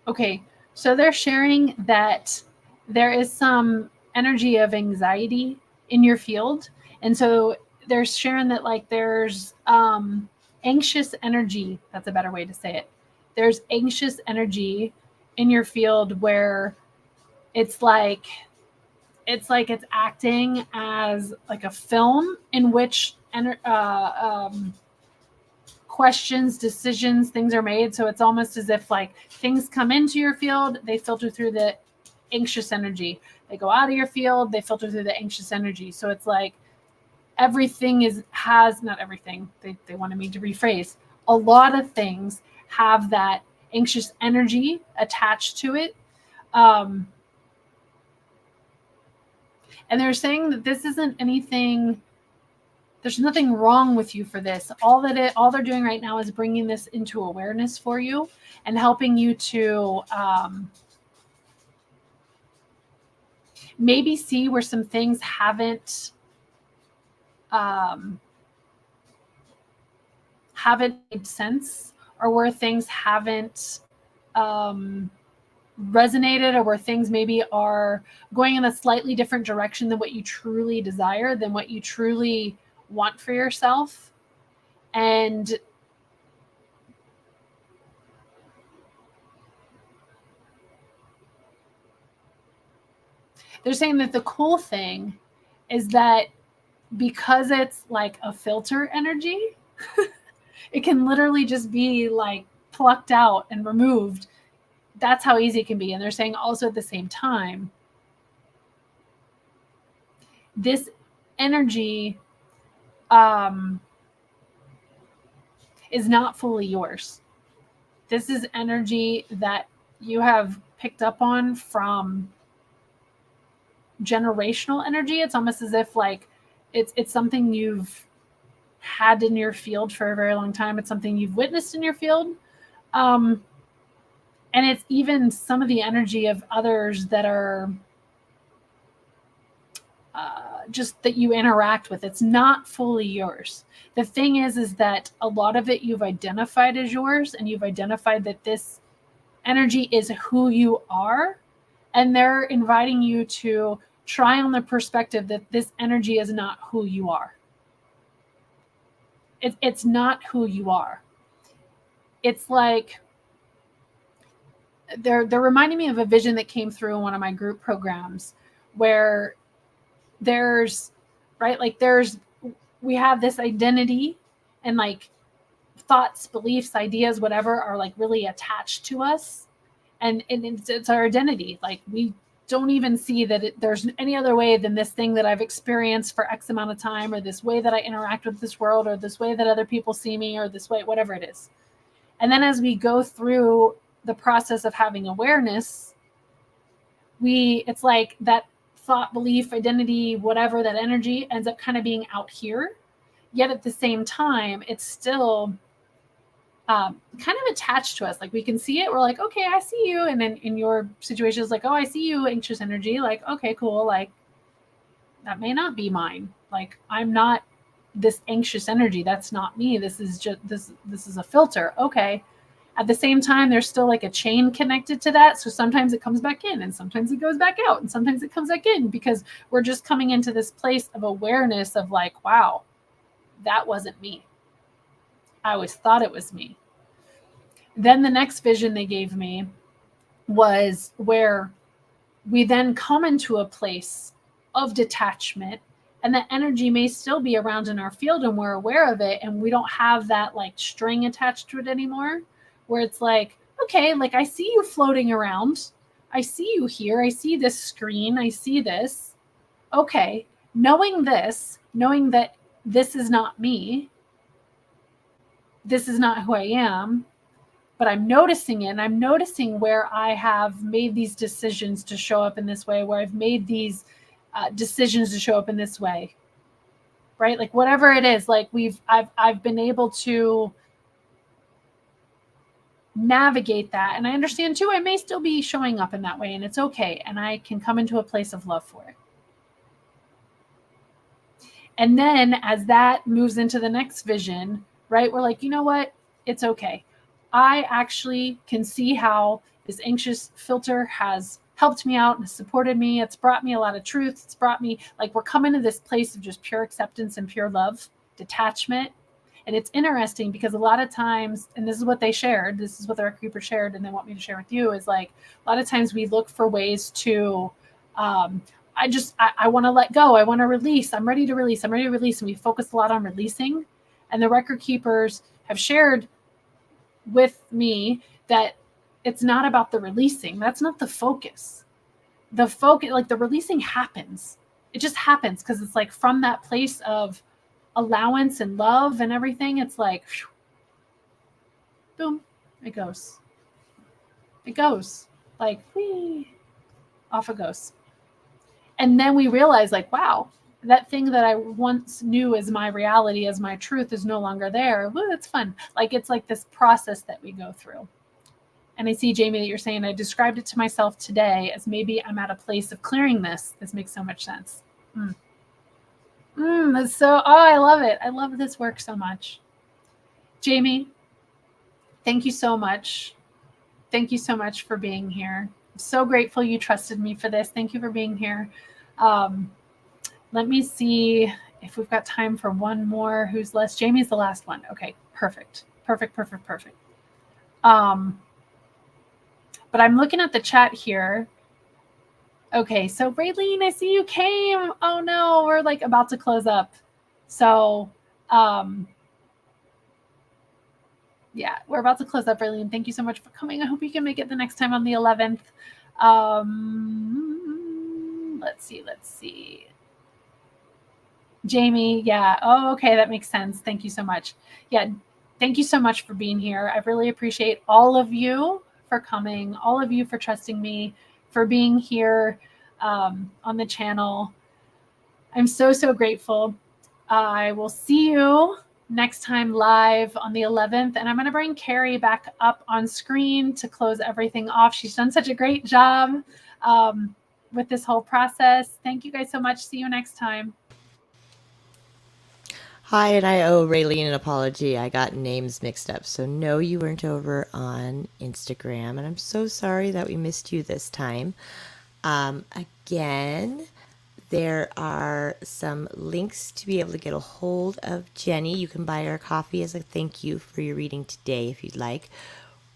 Okay, so they're sharing that there is some energy of anxiety in your field. And so they're sharing that like there's anxious energy. That's a better way to say it. There's anxious energy in your field where it's like it's acting as like a film in which questions, decisions, things are made. So it's almost as if like things come into your field, they filter through the anxious energy. They go out of your field, they filter through the anxious energy. So it's like everything has not everything. They wanted me to rephrase. A lot of things have that anxious energy attached to it. And they're saying that this isn't anything. There's nothing wrong with you for this. All they're doing right now is bringing this into awareness for you and helping you to maybe see where some things haven't made sense, or where things haven't resonated, or where things maybe are going in a slightly different direction than what you truly desire, than what you truly want for yourself. And they're saying that the cool thing is that because it's like a filter energy, it can literally just be like plucked out and removed. That's how easy it can be. And they're saying also at the same time, this energy is not fully yours. This is energy that you have picked up on from generational energy. It's almost as if like it's something you've had in your field for a very long time. It's something you've witnessed in your field. And it's even some of the energy of others that are just that you interact with. It's not fully yours. The thing is that a lot of it you've identified as yours, and you've identified that this energy is who you are, and they're inviting you to try on the perspective that this energy is not who you are. It's not who you are. It's like they're reminding me of a vision that came through in one of my group programs, where there's right, like we have this identity, and like thoughts, beliefs, ideas, whatever, are like really attached to us, and it's our identity. Like we don't even see that there's any other way than this thing that I've experienced for X amount of time, or this way that I interact with this world, or this way that other people see me, or this way, whatever it is. And then as we go through the process of having awareness, it's like that thought, belief, identity, whatever, that energy ends up kind of being out here. Yet at the same time, it's still kind of attached to us. Like we can see it. We're like, okay, I see you. And then in your situation, it's like, oh, I see you, anxious energy. Like, okay, cool. Like that may not be mine. Like I'm not this anxious energy. That's not me. This is just this is a filter. Okay. At the same time, there's still like a chain connected to that. So sometimes it comes back in, and sometimes it goes back out, and sometimes it comes back in, because we're just coming into this place of awareness of like, wow, that wasn't me. I always thought it was me. Then the next vision they gave me was where we then come into a place of detachment, and the energy may still be around in our field, and we're aware of it, and we don't have that like string attached to it anymore, where it's like, okay, like I see you floating around. I see you here. I see this screen. I see this. Okay. Knowing that this is not me, this is not who I am, but I'm noticing it, and I'm noticing where I have made these decisions to show up in this way, where I've made these decisions to show up in this way, right? Like whatever it is, like I've been able to navigate that. And I understand too, I may still be showing up in that way, and it's okay. And I can come into a place of love for it. And then as that moves into the next vision, right, we're like, you know what? It's okay. I actually can see how this anxious filter has helped me out and supported me. It's brought me a lot of truth. It's brought me, like, we're coming to this place of just pure acceptance and pure love, detachment. And it's interesting because a lot of times, and this is what they shared, this is what the Creeper shared, and they want me to share with you, is like a lot of times we look for ways to, I want to let go. I want to release. I'm ready to release. I'm ready to release. And we focus a lot on releasing. And the record keepers have shared with me that it's not about the releasing. That's not the focus. The focus, like the releasing happens. It just happens because it's like from that place of allowance and love and everything. It's like, whew, boom, it goes. It goes like, whee, off it goes. And then we realize like, wow, that thing that I once knew as my reality, as my truth, is no longer there. Woo, it's fun. Like, it's like this process that we go through. And I see, Jamie, that you're saying, I described it to myself today as maybe I'm at a place of clearing this. This makes so much sense. That's so, I love it. I love this work so much. Jamie, thank you so much. Thank you so much for being here. I'm so grateful you trusted me for this. Thank you for being here. Let me see if we've got time for one more. Who's last? Jamie's the last one. Okay, perfect. But I'm looking at the chat here. Okay, so Raylene, I see you came. Oh no, we're like about to close up. So, yeah, we're about to close up, Raylene. Thank you so much for coming. I hope you can make it the next time on the 11th. Let's see. Jamie, yeah. Oh, okay, that makes sense. Thank you so much. Yeah, thank you so much for being here. I really appreciate all of you for coming, all of you for trusting me, for being here on the channel. I'm so, so grateful. I will see you next time live on the 11th. And I'm going to bring Carrie back up on screen to close everything off. She's done such a great job with this whole process. Thank you guys so much. See you next time. Hi, and I owe Raylene an apology. I got names mixed up. So no, you weren't over on Instagram, and I'm so sorry that we missed you this time. Again, there are some links to be able to get a hold of Jenny. You can buy her a coffee as a thank you for your reading today if you'd like.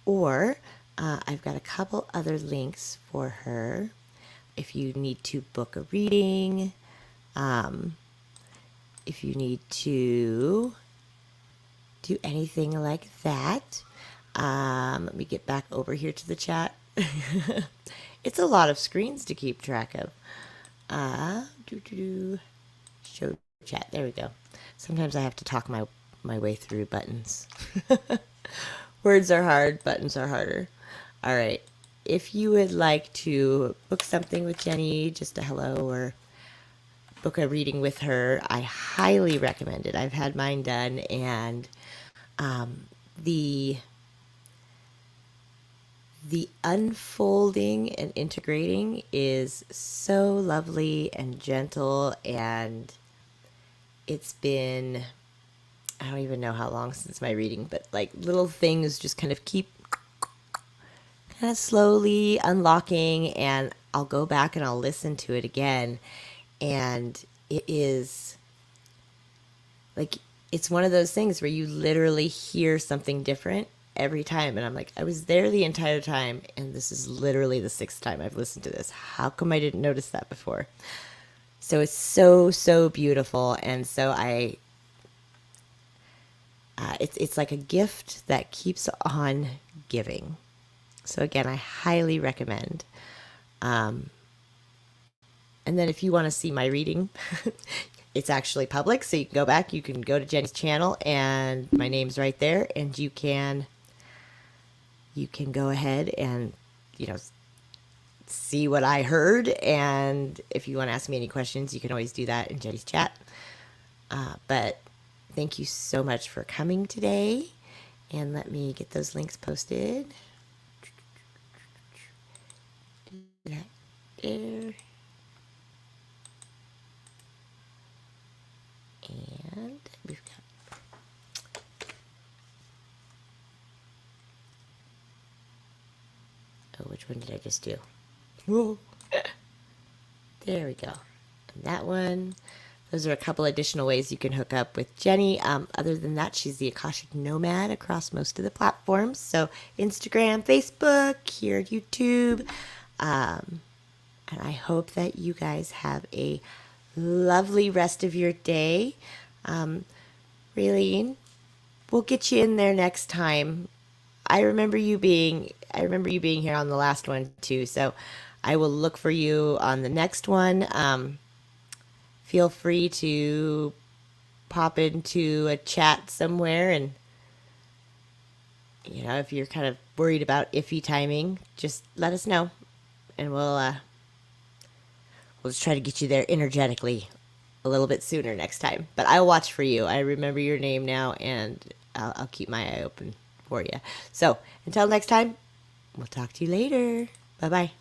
Or I've got a couple other links for her if you need to book a reading. If you need to do anything like that. Let me get back over here to the chat. It's a lot of screens to keep track of. Show chat. There we go. Sometimes I have to talk my way through buttons. Words are hard, buttons are harder. All right. If you would like to book something with Jenny, just a hello, or book a reading with her, I highly recommend it. I've had mine done, and the unfolding and integrating is so lovely and gentle, and it's been, I don't even know how long since my reading, but like little things just kind of keep kind of slowly unlocking, and I'll go back and I'll listen to it again, and it is like, it's one of those things where you literally hear something different every time. And I'm like, I was there the entire time, and this is literally the 6th time I've listened to this. How come I didn't notice that before? So it's so, so beautiful. And so it's like a gift that keeps on giving. So again, I highly recommend. And then if you want to see my reading, it's actually public, so you can go back, you can go to Jenny's channel, and my name's right there, and you can go ahead and, see what I heard. And if you want to ask me any questions, you can always do that in Jenny's chat. But thank you so much for coming today, and let me get those links posted. There. And we've got, which one did I just do? Whoa. There we go. And that one. Those are a couple additional ways you can hook up with Jenny. Other than that, she's the Akashic Nomad across most of the platforms. So Instagram, Facebook, here at YouTube. And I hope that you guys have a lovely rest of your day. Raylene, we'll get you in there next time. I remember you being here on the last one too, so I will look for you on the next one. Feel free to pop into a chat somewhere, and if you're kind of worried about iffy timing, just let us know, and we'll just try to get you there energetically a little bit sooner next time. But I'll watch for you. I remember your name now, and I'll keep my eye open for you. So until next time, we'll talk to you later. Bye-bye.